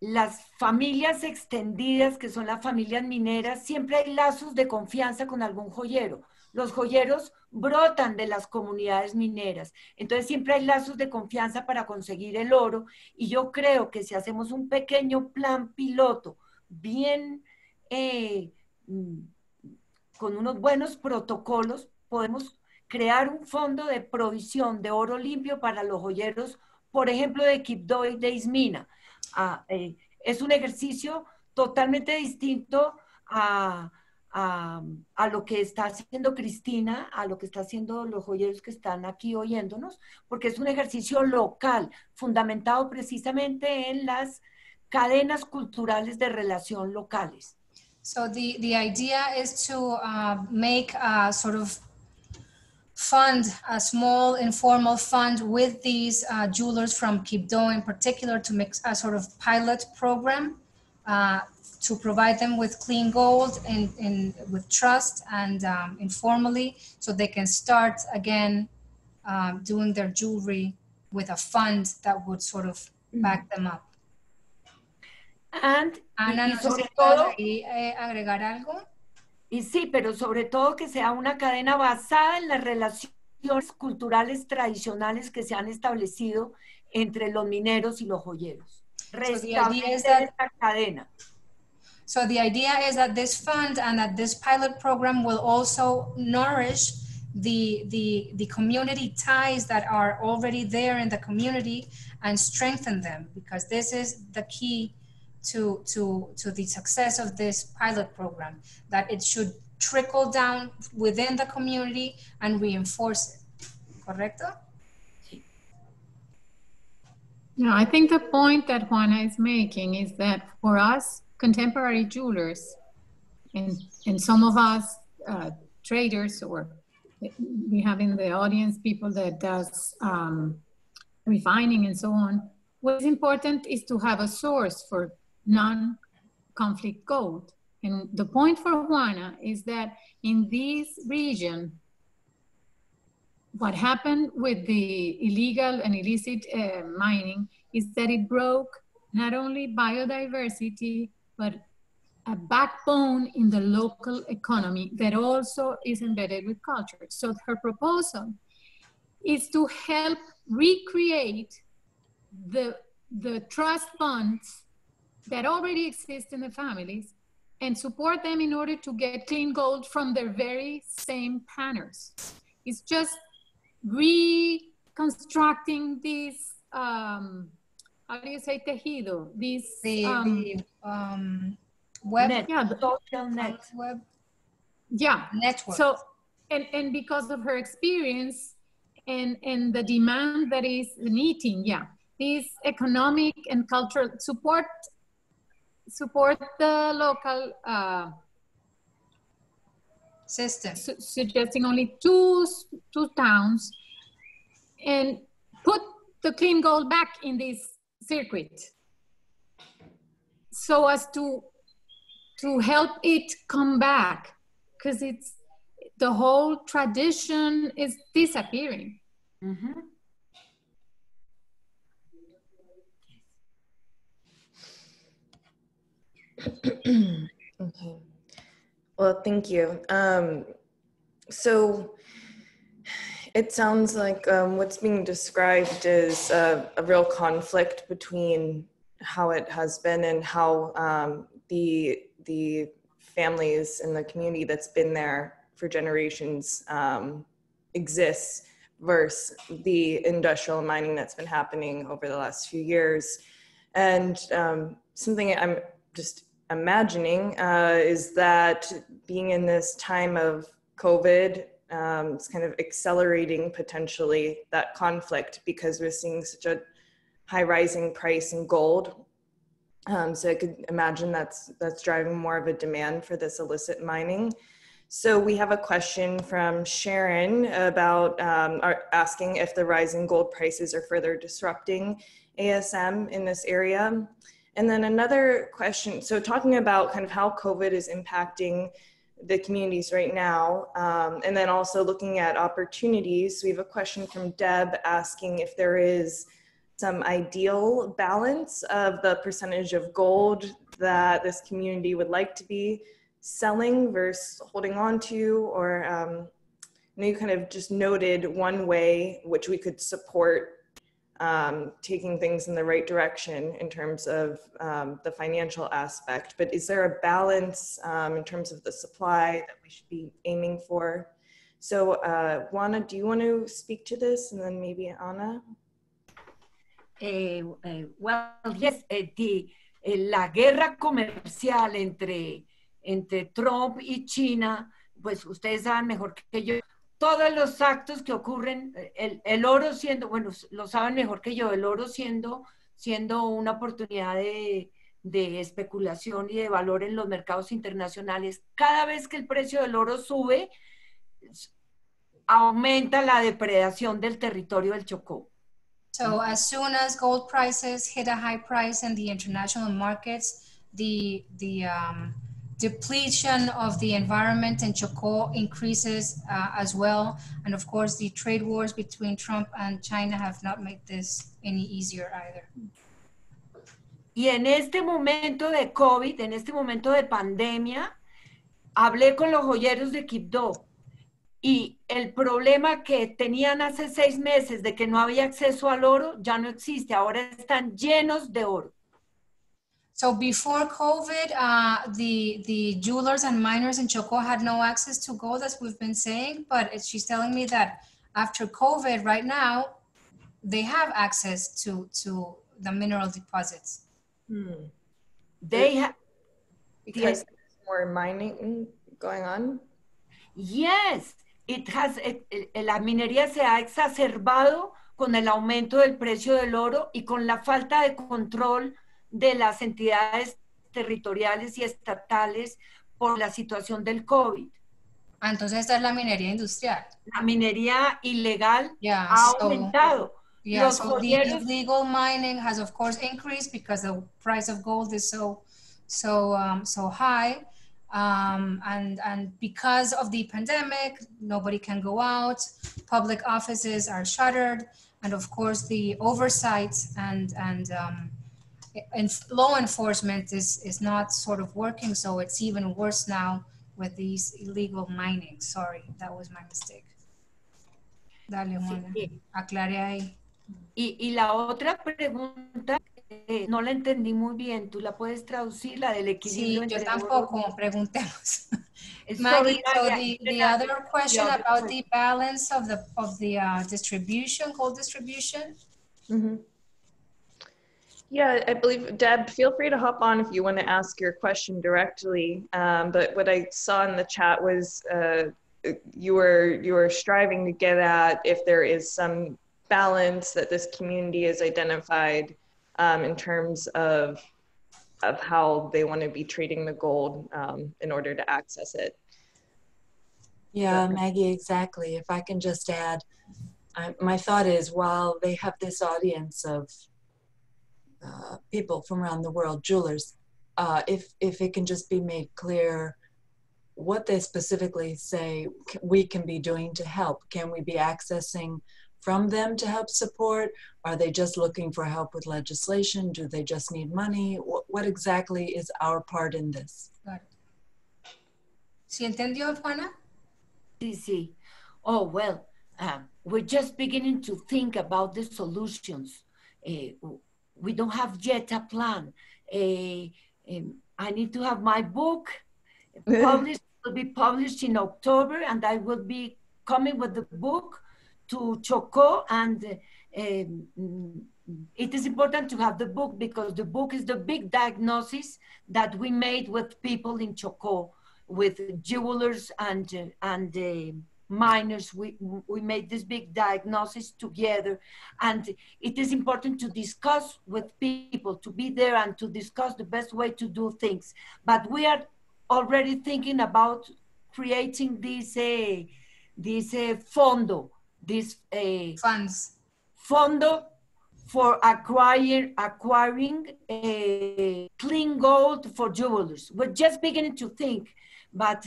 Las familias extendidas, que son las familias mineras, siempre hay lazos de confianza con algún joyero. Los joyeros brotan de las comunidades mineras, entonces siempre hay lazos de confianza para conseguir el oro, y yo creo que si hacemos un pequeño plan piloto, bien, con unos buenos protocolos, podemos crear un fondo de provisión de oro limpio para los joyeros, por ejemplo, de Quibdó y de Ismina. Es un ejercicio totalmente distinto a lo que está haciendo Cristina, a lo que está haciendo los joyeros que están aquí oyéndonos, porque es un ejercicio local, fundamentado precisamente en las cadenas culturales de relación locales. So the idea is to make a sort of fund, a small informal fund with these jewelers from Quibdó in particular, to make a sort of pilot program to provide them with clean gold and with trust and informally, so they can start again doing their jewelry with a fund that would sort of back them up. Ana, no sé si puedes ahí agregar algo. Y sí, pero sobre todo que sea una cadena basada en las relaciones culturales tradicionales que se han establecido entre los mineros y los joyeros. Restablecer esta cadena. So the idea is that this fund and that this pilot program will also nourish the community ties that are already there in the community and strengthen them, because this is the key to the success of this pilot program, that it should trickle down within the community and reinforce it. Correcto? No, I think the point that Juana is making is that for us, contemporary jewelers, and some of us traders, or we have in the audience people that does refining and so on, what's important is to have a source for non-conflict gold. And the point for Juana is that in this region, what happened with the illegal and illicit mining is that it broke not only biodiversity, but a backbone in the local economy that also is embedded with culture. So her proposal is to help recreate the trust funds that already exist in the families and support them in order to get clean gold from their very same panners. It's just reconstructing this, how do you say tejido? This web, social net. Web network. So, and because of her experience and the demand that is meeting, this economic and cultural support the local system, suggesting only two towns, and put the clean gold back in this circuit so as to help it come back, because it's the whole tradition is disappearing. Mm-hmm. Okay. Well, thank you. So it sounds like what's being described is a real conflict between how it has been and how the families in the community that's been there for generations exists versus the industrial mining that's been happening over the last few years. And something I'm just imagining is that being in this time of COVID, it's kind of accelerating potentially that conflict, because we're seeing such a high rising price in gold. So I could imagine that's driving more of a demand for this illicit mining. So we have a question from Sharon about asking if the rising gold prices are further disrupting ASM in this area. And then another question, so talking about kind of how COVID is impacting the communities right now, and then also looking at opportunities. We have a question from Deb asking if there is some ideal balance of the percentage of gold that this community would like to be selling versus holding on to, or you kind of just noted one way which we could support taking things in the right direction in terms of the financial aspect, but is there a balance in terms of the supply that we should be aiming for? So Juana, do you want to speak to this, and then maybe Ana? Well, yes, la guerra comercial entre Trump y China, pues ustedes saben mejor que yo, todos los actos que ocurren, el oro siendo, bueno, lo saben mejor que yo, el oro siendo una oportunidad de especulación y de valor en los mercados internacionales. Cada vez que el precio del oro sube, aumenta la depredación del territorio del Chocó. So as soon as gold prices hit a high price in the international markets, the depletion of the environment in Chocó increases as well. And of course, the trade wars between Trump and China have not made this any easier either. Y en este momento de COVID, en este momento de pandemia, hablé con los joyeros de Quibdó. Y el problema que tenían hace 6 meses de que no había acceso al oro ya no existe. Ahora están llenos de oro. So before COVID, the jewelers and miners in Choco had no access to gold, as we've been saying. But she's telling me that after COVID, right now, they have access to the mineral deposits. They have because there's more mining going on. Yes. La minería se ha exacerbado con el aumento del precio del oro y con la falta de control de las entidades territoriales y estatales por la situación del COVID. Entonces esta es la minería industrial. La minería ilegal ha aumentado. Yeah, so the illegal mining has of course increased because the price of gold is so high. And because of the pandemic, nobody can go out, public offices are shuttered, and of course the oversight and law enforcement is not sort of working, so it's even worse now with these illegal mining. Sorry, that was my mistake. Dale, Juana, aclare ahí. Y la otra pregunta, no la entendí muy bien, ¿tú la puedes traducir, la del equilibrio? Sí, yo tampoco, preguntemos. Maggie, so the other question about the balance of the distribution, gold distribution? Mm-hmm. Yeah, I believe, Deb, feel free to hop on if you want to ask your question directly. But what I saw in the chat was you were striving to get at if there is some balance that this community has identified in terms of how they want to be treating the gold in order to access it. Yeah, Maggie, exactly. If I can just add, my thought is while they have this audience of people from around the world, jewelers, if it can just be made clear what they specifically say we can be doing to help. Can we be accessing from them to help support? Are they just looking for help with legislation? Do they just need money? What exactly is our part in this? ¿Sí entendió, Juana? Sí. Oh, well, we're just beginning to think about the solutions. We don't have yet a plan. I need to have my book published. Will be published in October, and I will be coming with the book to Choco, and it is important to have the book because the book is the big diagnosis that we made with people in Choco, with jewelers and miners. We made this big diagnosis together, and it is important to discuss with people, to be there and to discuss the best way to do things. But we are already thinking about creating this fondo, this funds. Fondo for acquiring clean gold for jewelers. We're just beginning to think, but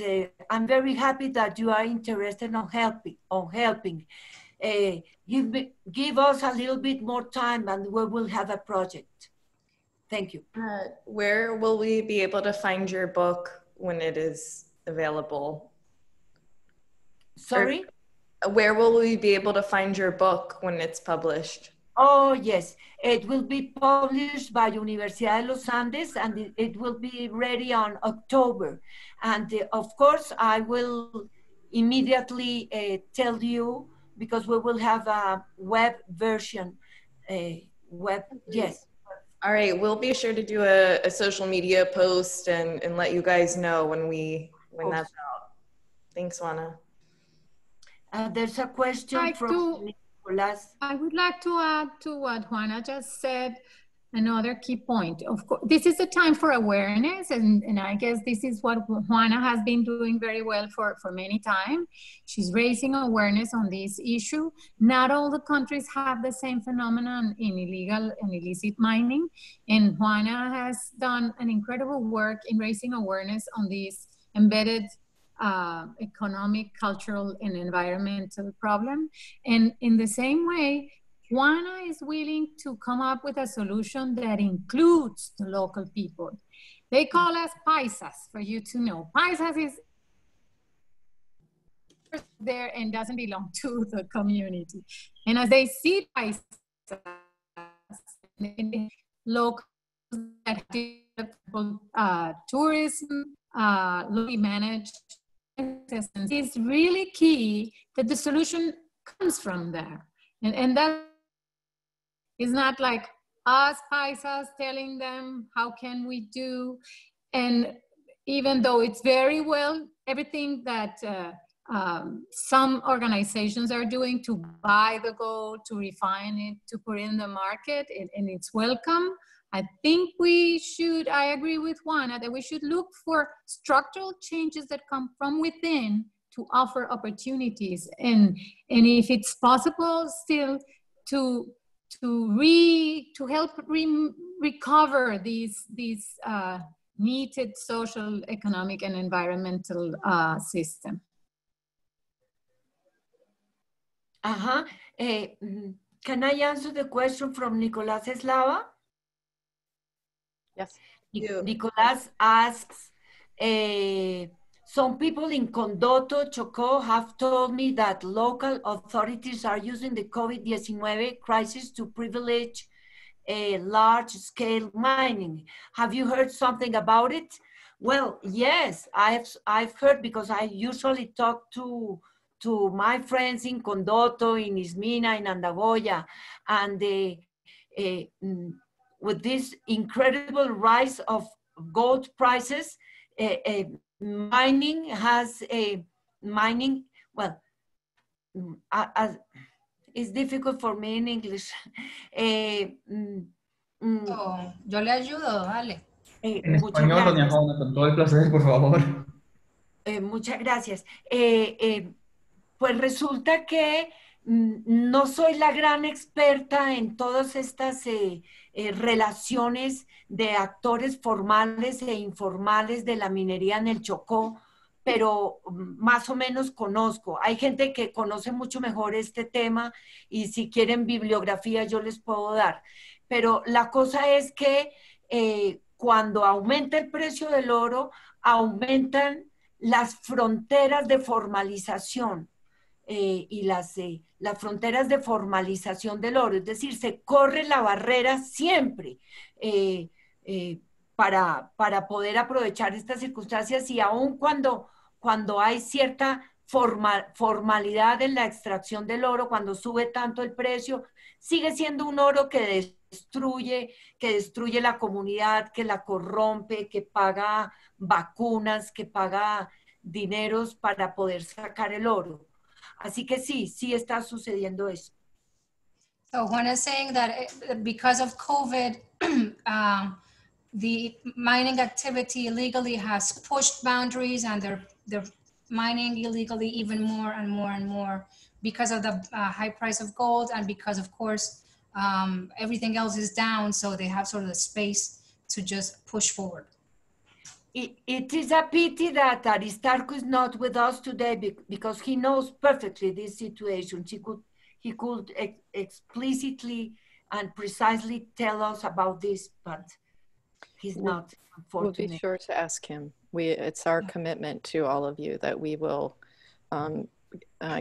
I'm very happy that you are interested in helping. Give us a little bit more time and we will have a project. Thank you. Where will we be able to find your book when it is available? Sorry? Or where will we be able to find your book when it's published? Oh, yes. It will be published by Universidad de los Andes and it will be ready on October. And of course, I will immediately tell you because we will have a web version. Yes. All right, we'll be sure to do a social media post and let you guys know when that's out. Thanks, Juana. There's a question from Nicolas. I would like to add to what Juana just said, another key point. Of course, this is a time for awareness, and I guess this is what Juana has been doing very well for many time. She's raising awareness on this issue. Not all the countries have the same phenomenon in illegal and illicit mining, and Juana has done an incredible work in raising awareness on this embedded economic, cultural, and environmental problem. And in the same way, Juana is willing to come up with a solution that includes the local people. They call us paisas, for you to know. Paisas is there and doesn't belong to the community. And as they see paisas, local that tourism, locally managed, it's really key that the solution comes from there. And that is not like us paisas telling them how can we do. And even though it's very well, everything that some organizations are doing to buy the gold, to refine it, to put it in the market, and it's welcome. I think we should, I agree with Juana, that we should look for structural changes that come from within to offer opportunities. And if it's possible still to help recover these needed social, economic, and environmental system. Can I answer the question from Nicolas Eslava? Yes. Nicolas asks, some people in Condoto, Chocó have told me that local authorities are using the COVID-19 crisis to privilege large-scale mining. Have you heard something about it? Well, yes, I've heard, because I usually talk to my friends in Condoto, in Ismina, in Andagoya, and with this incredible rise of gold prices, mining has well, it's difficult for me in English. Yo le ayudo, dale. En español, doña Juana, con todo el placer, por favor. Muchas gracias. Pues resulta que no soy la gran experta en todas estas relaciones de actores formales e informales de la minería en el Chocó, pero más o menos conozco. Hay gente que conoce mucho mejor este tema y si quieren bibliografía yo les puedo dar. Pero la cosa es que cuando aumenta el precio del oro, aumentan las fronteras de formalización y las fronteras de formalización del oro. Es decir, se corre la barrera siempre para poder aprovechar estas circunstancias, y aun cuando hay cierta formalidad en la extracción del oro, cuando sube tanto el precio, sigue siendo un oro que destruye la comunidad, que la corrompe, que paga vacunas, que paga dineros para poder sacar el oro. Así que sí está sucediendo eso. So Juana is saying that because of COVID, the mining activity illegally has pushed boundaries, and they're mining illegally even more and more and more because of the high price of gold, and because, of course, Everything else is down, so they have sort of the space to just push forward. It is a pity that Aristarco is not with us today because he knows perfectly this situation. He could explicitly and precisely tell us about this, but he's not, unfortunately. We'll be sure to ask him. It's our commitment to all of you that we will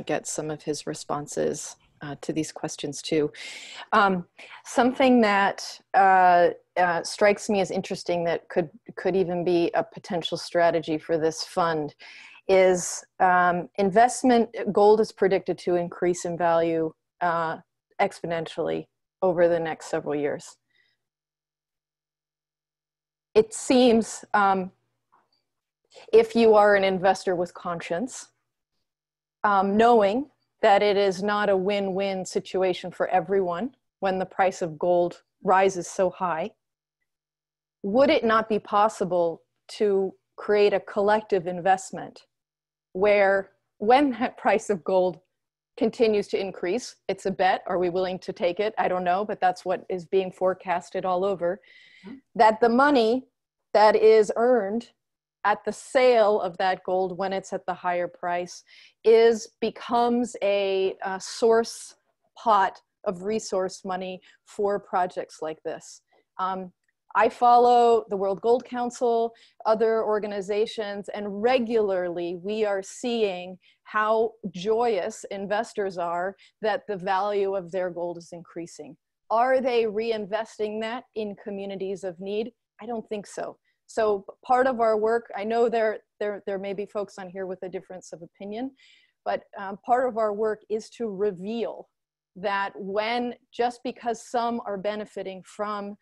get some of his responses to these questions too. Something that strikes me as interesting that could even be a potential strategy for this fund is investment. Gold is predicted to increase in value exponentially over the next several years. It seems if you are an investor with conscience, knowing that it is not a win-win situation for everyone when the price of gold rises so high, would it not be possible to create a collective investment where when that price of gold continues to increase, it's a bet, are we willing to take it? I don't know, but that's what is being forecasted all over, that the money that is earned at the sale of that gold when it's at the higher price becomes a source pot of resource money for projects like this. I follow the World Gold Council, other organizations, and regularly we are seeing how joyous investors are that the value of their gold is increasing. Are they reinvesting that in communities of need? I don't think so. So part of our work, I know there may be folks on here with a difference of opinion, but part of our work is to reveal that just because some are benefiting from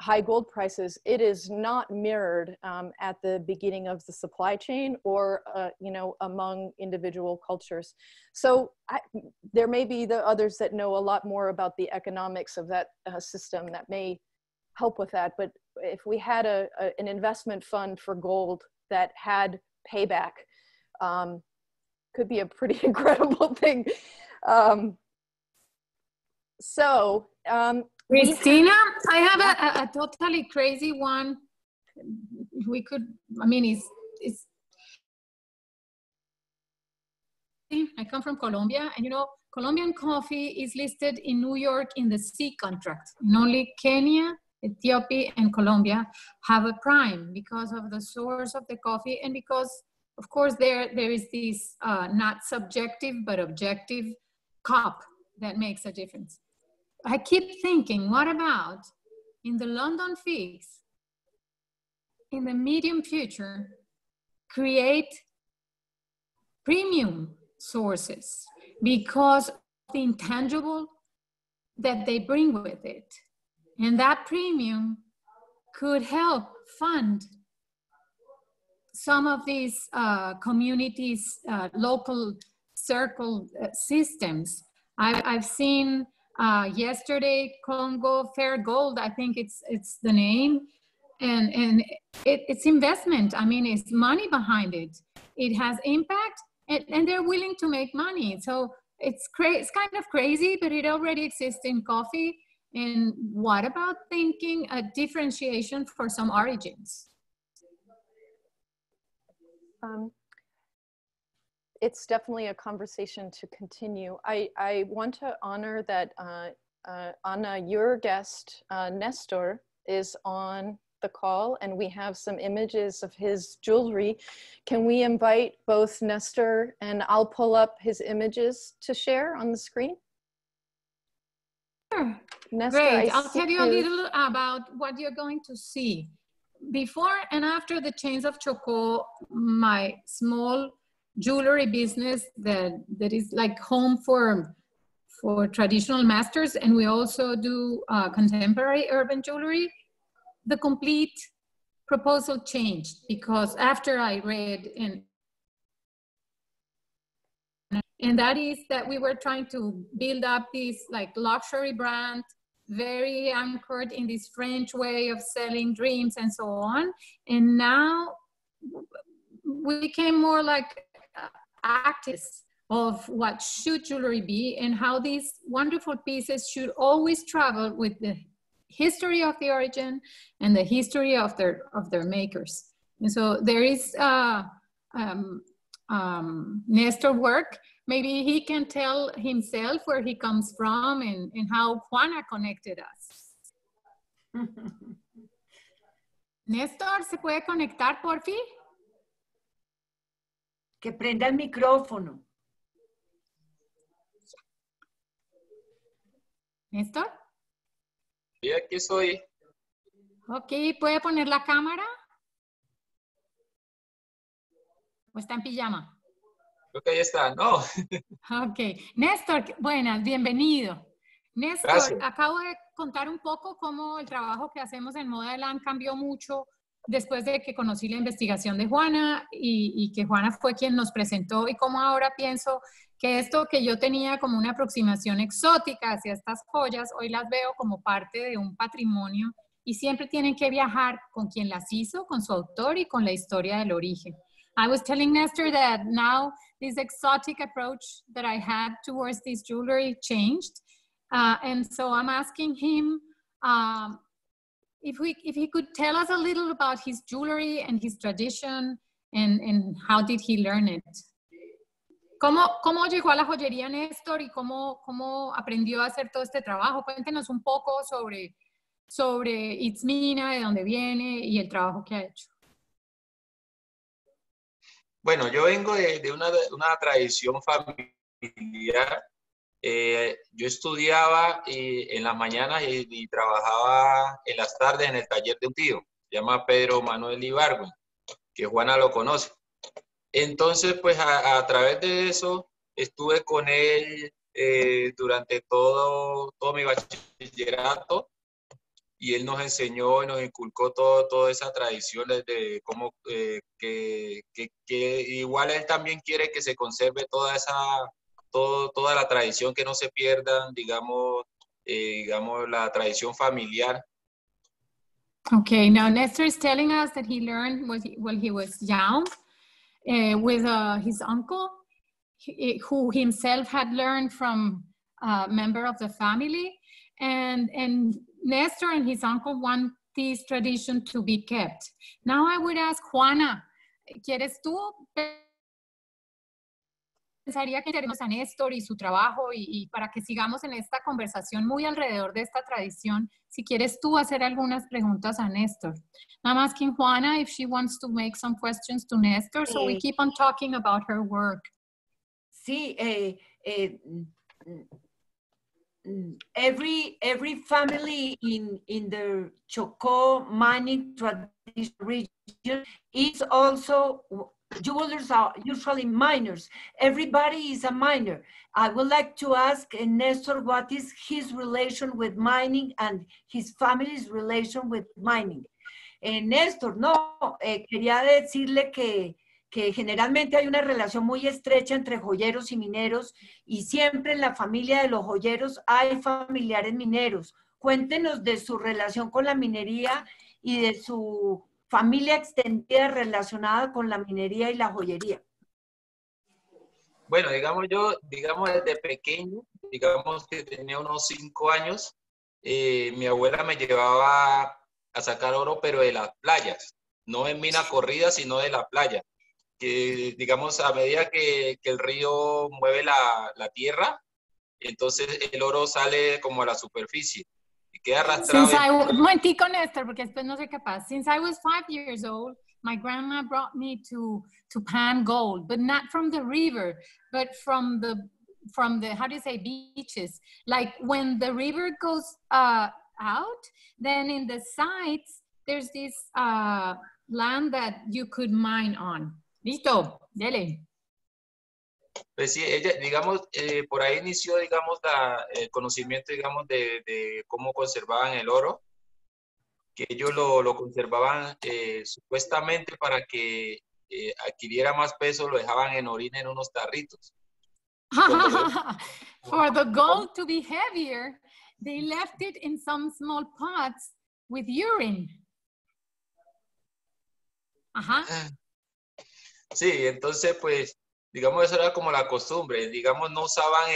high gold prices, it is not mirrored at the beginning of the supply chain or among individual cultures. So there may be the others that know a lot more about the economics of that system that may help with that. But if we had an investment fund for gold that had payback, could be a pretty incredible thing. Christina, I have a totally crazy one. I come from Colombia, and Colombian coffee is listed in New York in the C contract. And only Kenya, Ethiopia, and Colombia have a prime because of the source of the coffee, and because, of course, there is this not subjective but objective cup that makes a difference. I keep thinking, what about in the London fix, in the medium future, create premium sources because of the intangible that they bring with it. And that premium could help fund some of these communities, local circle systems. I've seen yesterday Congo Fair Gold, I think it's the name, and it's investment. I mean, it's money behind it. It has impact, and they're willing to make money. So it's kind of crazy, but it already exists in coffee. And what about thinking a differentiation for some origins? It's definitely a conversation to continue. I want to honor that Anna, your guest, Nestor, is on the call, and we have some images of his jewelry. Can we invite both Nestor, and I'll pull up his images to share on the screen? Sure. Nestor, great. I'll tell you a little about what you're going to see. Before and after the chains of Choco, my small jewelry business that is like home for traditional masters, and we also do contemporary urban jewelry, the complete proposal changed because after I read and that is that we were trying to build up this like luxury brand, very anchored in this French way of selling dreams and so on. And now we became more like activists of what should jewelry be and how these wonderful pieces should always travel with the history of the origin and the history of their makers. And so there is Nestor work. Maybe he can tell himself where he comes from and how Juana connected us. Néstor, ¿se puede conectar, por fin? Que prenda el micrófono. ¿Néstor? Sí, aquí estoy. Ok, ¿puede poner la cámara? ¿O está en pijama? Creo que ahí está, ¿no? Ok. Néstor, buenas, bienvenido. Néstor, Gracias. acabo de contar un poco cómo el trabajo que hacemos en Moda Elan cambió mucho después de que conocí la investigación de Juana y que Juana fue quien nos presentó y cómo ahora pienso que esto que yo tenía como una aproximación exótica hacia estas joyas, hoy las veo como parte de un patrimonio y siempre tienen que viajar con quien las hizo, con su autor y con la historia del origen. I was telling Nestor that now this exotic approach that I had towards this jewelry changed. And so I'm asking him if he could tell us a little about his jewelry and his tradition and how did he learn it. ¿Cómo llegó a la joyería, Néstor, y cómo aprendió a hacer todo este trabajo? Cuéntenos un poco sobre Itzmina, de dónde viene y el trabajo que ha hecho. Bueno, yo vengo de una tradición familiar. Yo estudiaba en las mañanas y trabajaba en las tardes en el taller de un tío, se llama Pedro Manuel Ibargüen, que Juana lo conoce. Entonces, pues a través de eso estuve con él durante todo mi bachillerato y él nos enseñó y nos inculcó toda esa tradición de cómo que igual él también quiere que se conserve toda la tradición, que no se pierdan, digamos la tradición familiar. Okay, now Nestor is telling us that he learned when he was young with his uncle, who himself had learned from a member of the family, and Nestor and his uncle want this tradition to be kept. Now I would ask Juana, ¿quieres tú? Pensaría que queremos a Néstor y su trabajo y para que sigamos en esta conversación muy alrededor de esta tradición, si quieres tú hacer algunas preguntas a Néstor. I'm asking Juana if she wants to make some questions to Néstor, so we keep on talking about her work. Sí, every family in the Chocó mining tradition region is also, jewelers are usually miners. Everybody is a miner. I would like to ask Nestor what is his relation with mining and his family's relation with mining. Néstor, quería decirle que generalmente hay una relación muy estrecha entre joyeros y mineros y siempre en la familia de los joyeros hay familiares mineros. Cuéntenos de su relación con la minería y de su familia extendida relacionada con la minería y la joyería. Bueno, digamos desde pequeño, digamos que tenía unos 5 años, mi abuela me llevaba a sacar oro, pero de las playas, no en mina corrida, sino de la playa. Que digamos a medida que el río mueve la tierra, entonces el oro sale como a la superficie y queda arrastrado. Un momentico, Néstor, porque después no soy capaz. Since I was 5 years old, my grandma brought me to pan gold, but not from the river, but from the how do you say, beaches. Like when the river goes out, then in the sides there's this land that you could mine on. Listo, dele. Pues sí, ella, digamos, por ahí inició, digamos, el conocimiento, digamos, de cómo conservaban el oro, que ellos lo conservaban supuestamente para que adquiriera más peso, lo dejaban en orina en unos tarritos. For the gold to be heavier, they left it in some small pots with urine. Ajá. Sí, entonces pues digamos, eso era como la costumbre. Digamos, no usaban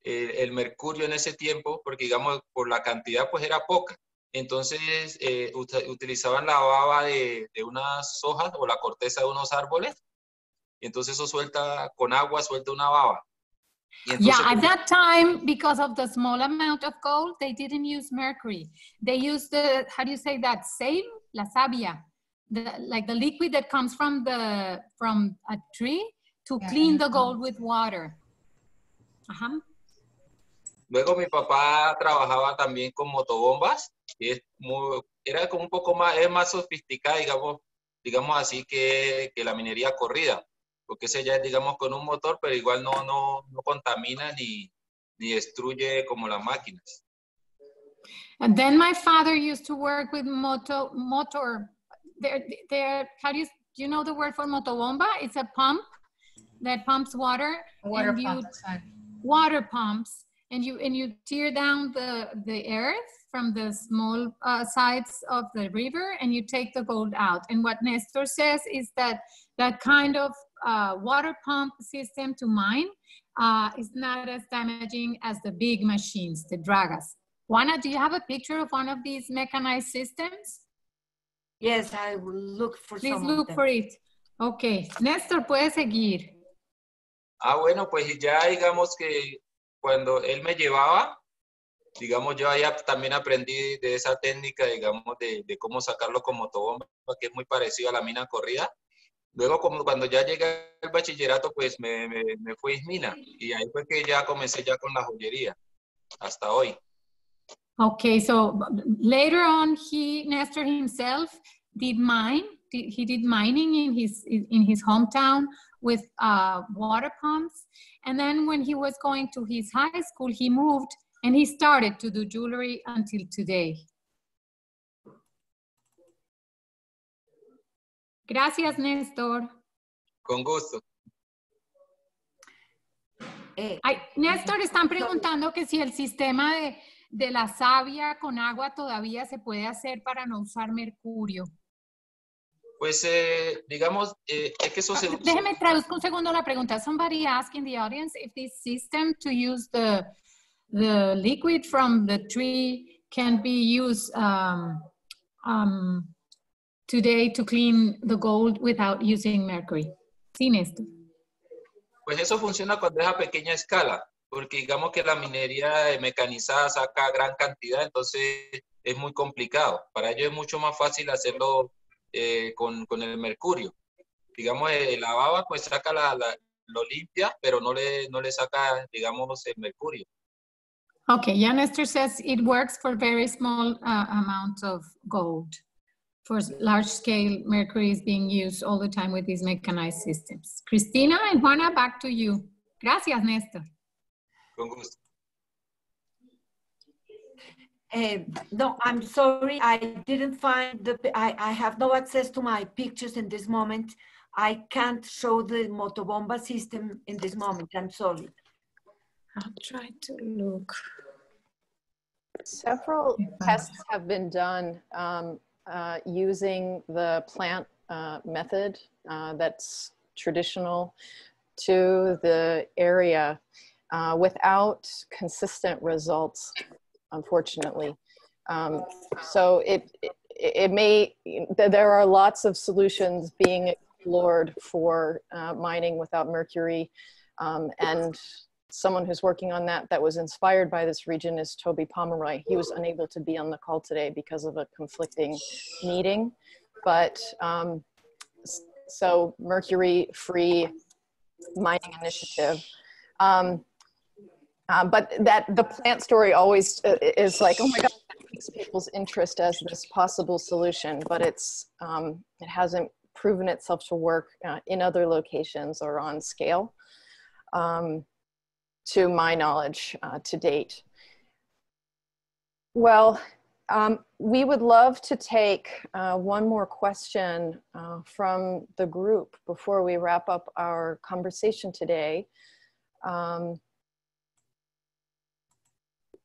el mercurio en ese tiempo porque, digamos, por la cantidad pues era poca. Entonces utilizaban la baba de unas hojas o la corteza de unos árboles. Y entonces eso suelta, con agua suelta una baba. Y entonces, yeah, at that time, because of the small amount of gold, they didn't use mercury. They used the, how do you say that, same, la savia, like the liquid that comes from a tree to clean the gold with water. Luego mi papá trabajaba también con motobombas, y era como un poco más, es más sofisticada, digamos así, que la minería corrida, porque ese ya es, digamos, con un motor, pero igual no contamina ni destruye como las máquinas. And then my father used to work with motor. How do you know the word for motobomba? It's a pump that pumps water. Water pump. Water pumps, and you tear down the earth from the small sides of the river, and you take the gold out. And what Nestor says is that that kind of water pump system to mine is not as damaging as the big machines, the dragas. Juana, do you have a picture of one of these mechanized systems? Yes, I will look for some. Please look for it. Okay, Nestor, puede seguir. Bueno, pues ya digamos que cuando él me llevaba, digamos, yo ya también aprendí de esa técnica, digamos, de cómo sacarlo con motobomba, que es muy parecido a la mina corrida. Luego, como cuando ya llegué al bachillerato, pues me fui a mina, y ahí fue que ya comencé ya con la joyería, hasta hoy. Okay, so later on, Nestor himself did he did mining in his hometown with water pumps. And then when he was going to his high school, he moved and he started to do jewelry until today. Gracias, Nestor. Con gusto. Néstor, están preguntando que si el sistema de la savia con agua todavía se puede hacer para no usar mercurio. Pues, digamos, es que eso se... Déjeme traduzco un segundo la pregunta. Somebody asked in the audience if this system to use the liquid from the tree can be used today to clean the gold without using mercury. Sí, Néstor. Pues eso funciona cuando es a pequeña escala, porque digamos que la minería mecanizada saca gran cantidad, entonces es muy complicado. Para ellos es mucho más fácil hacerlo con el mercurio. Digamos, la baba pues saca lo limpia, pero no le saca, digamos, el mercurio. Okay, yeah, Nestor says it works for very small amounts of gold. For large scale, mercury is being used all the time with these mechanized systems. Cristina and Juana, back to you. Gracias, Nestor. Con gusto. No, I'm sorry, I didn't find I have no access to my pictures in this moment. I can't show the motobomba system in this moment, I'm sorry. I'll try to look. Several tests have been done using the plant method that's traditional to the area without consistent results, unfortunately. So there are lots of solutions being explored for mining without mercury, and someone who's working on that was inspired by this region is Toby Pomeroy. He was unable to be on the call today because of a conflicting meeting, but so mercury-free mining initiative. But the plant story always is like, oh my God, that piques people's interest as this possible solution, but it hasn't proven itself to work in other locations or on scale. To my knowledge to date. Well, we would love to take one more question from the group before we wrap up our conversation today.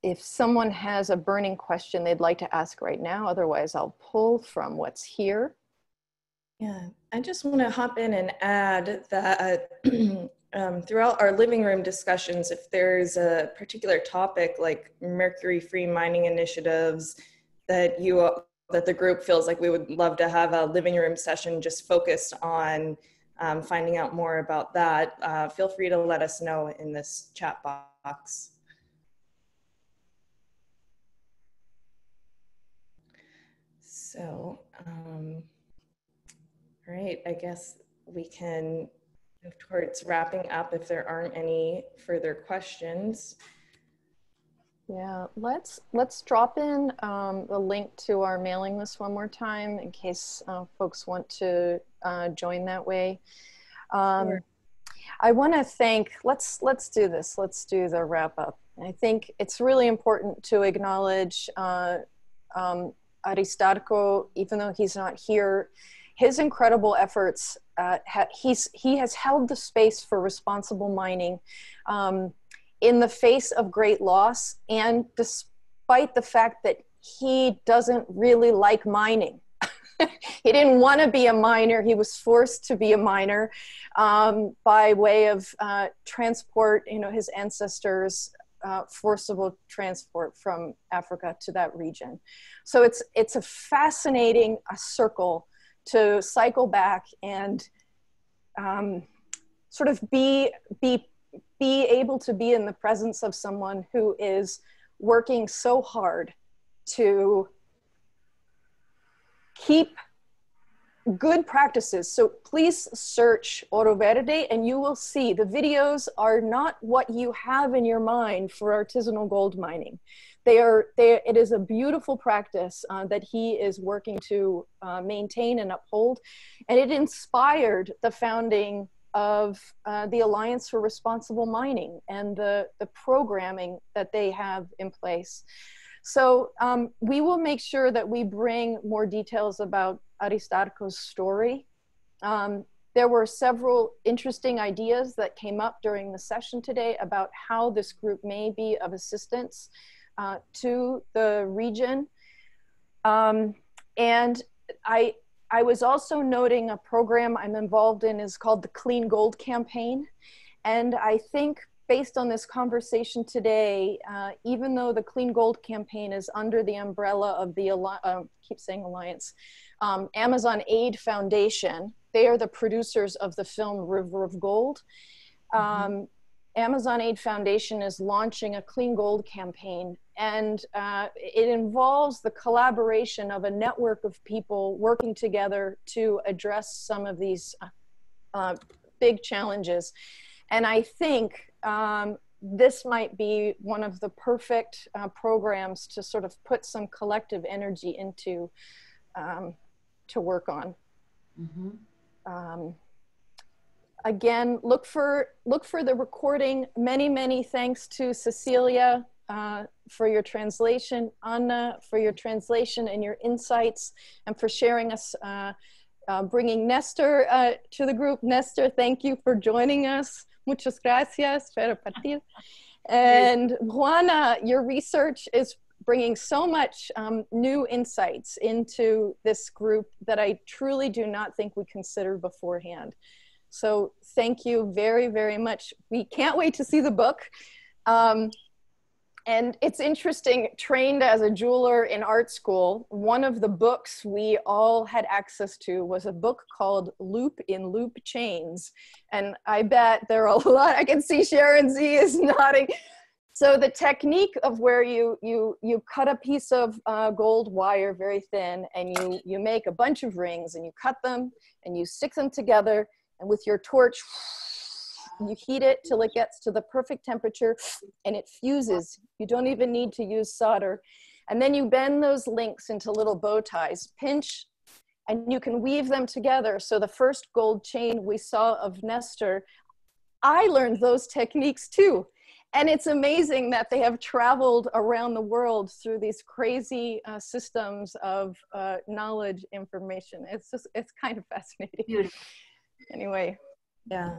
If someone has a burning question they'd like to ask right now, otherwise I'll pull from what's here. Yeah, I just want to hop in and add that throughout our living room discussions, if there's a particular topic like mercury-free mining initiatives that the group feels like we would love to have a living room session just focused on finding out more about that, feel free to let us know in this chat box. So, all right, I guess we can move towards wrapping up if there aren't any further questions. Yeah, let's drop in the link to our mailing list one more time in case folks want to join that way. Sure. I want to thank, let's do this. Let's do the wrap up. I think it's really important to acknowledge Aristarco, even though he's not here, his incredible efforts. He has held the space for responsible mining in the face of great loss, and despite the fact that he doesn't really like mining. He didn't want to be a miner. He was forced to be a miner by way of transport, his ancestors' forcible transport from Africa to that region. So it's a fascinating circle to cycle back and sort of be able to be in the presence of someone who is working so hard to keep good practices. So please search Oro Verde and you will see the videos are not what you have in your mind for artisanal gold mining. It is a beautiful practice that he is working to maintain and uphold. And it inspired the founding of the Alliance for Responsible Mining and the programming that they have in place. So we will make sure that we bring more details about Aristarco's story. There were several interesting ideas that came up during the session today about how this group may be of assistance to the region. And I was also noting a program I'm involved in is called the Clean Gold Campaign. And I think based on this conversation today, even though the Clean Gold Campaign is under the umbrella of the, keep saying Alliance, Amazon Aid Foundation, they are the producers of the film River of Gold. Amazon Aid Foundation is launching a Clean Gold campaign, and it involves the collaboration of a network of people working together to address some of these big challenges. And I think this might be one of the perfect programs to sort of put some collective energy into to work on. Again, look for the recording. Many thanks to Cecilia for your translation, Anna for your translation and your insights, and for sharing us, bringing Nestor to the group. Nestor, thank you for joining us. Muchas gracias. Espero partir. And Juana, your research is bringing so much new insights into this group that I truly do not think we considered beforehand. So thank you very much. We can't wait to see the book. And it's interesting, trained as a jeweler in art school, one of the books we all had access to was a book called Loop in Loop Chains. And I bet there are a lot, I can see Sharon Z is nodding. So the technique of where you cut a piece of gold wire very thin, and you make a bunch of rings, and you cut them and you stick them together, and with your torch, you heat it till it gets to the perfect temperature and it fuses. You don't even need to use solder. And then you bend those links into little bow ties, pinch, and you can weave them together. So the first gold chain we saw of Nestor, I learned those techniques too. And it's amazing that they have traveled around the world through these crazy systems of knowledge information. It's kind of fascinating. Beautiful. Anyway. Yeah.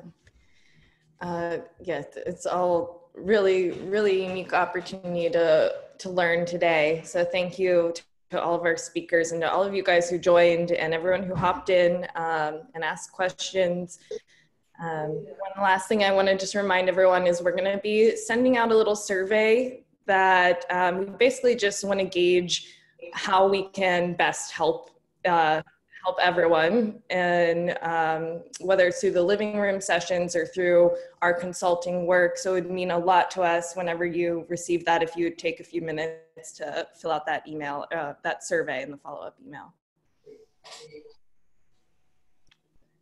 Yeah, it's all really unique opportunity to learn today. So thank you to all of our speakers and to all of you guys who joined and everyone who hopped in and asked questions. One last thing I want to just remind everyone is we're going to be sending out a little survey that we basically just want to gauge how we can best help help everyone, and whether it's through the living room sessions or through our consulting work. So it would mean a lot to us whenever you receive that, if you would take a few minutes to fill out that email, that survey in the follow-up email.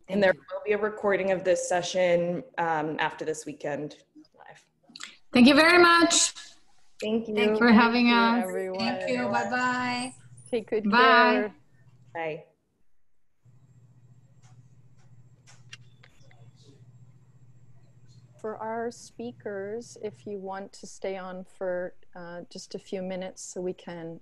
And there will be a recording of this session after this weekend live. Thank you very much. Thank you. Thank you for having us. Everyone. Thank you. Bye-bye. Take good Bye. care. Bye. For our speakers, if you want to stay on for just a few minutes so we can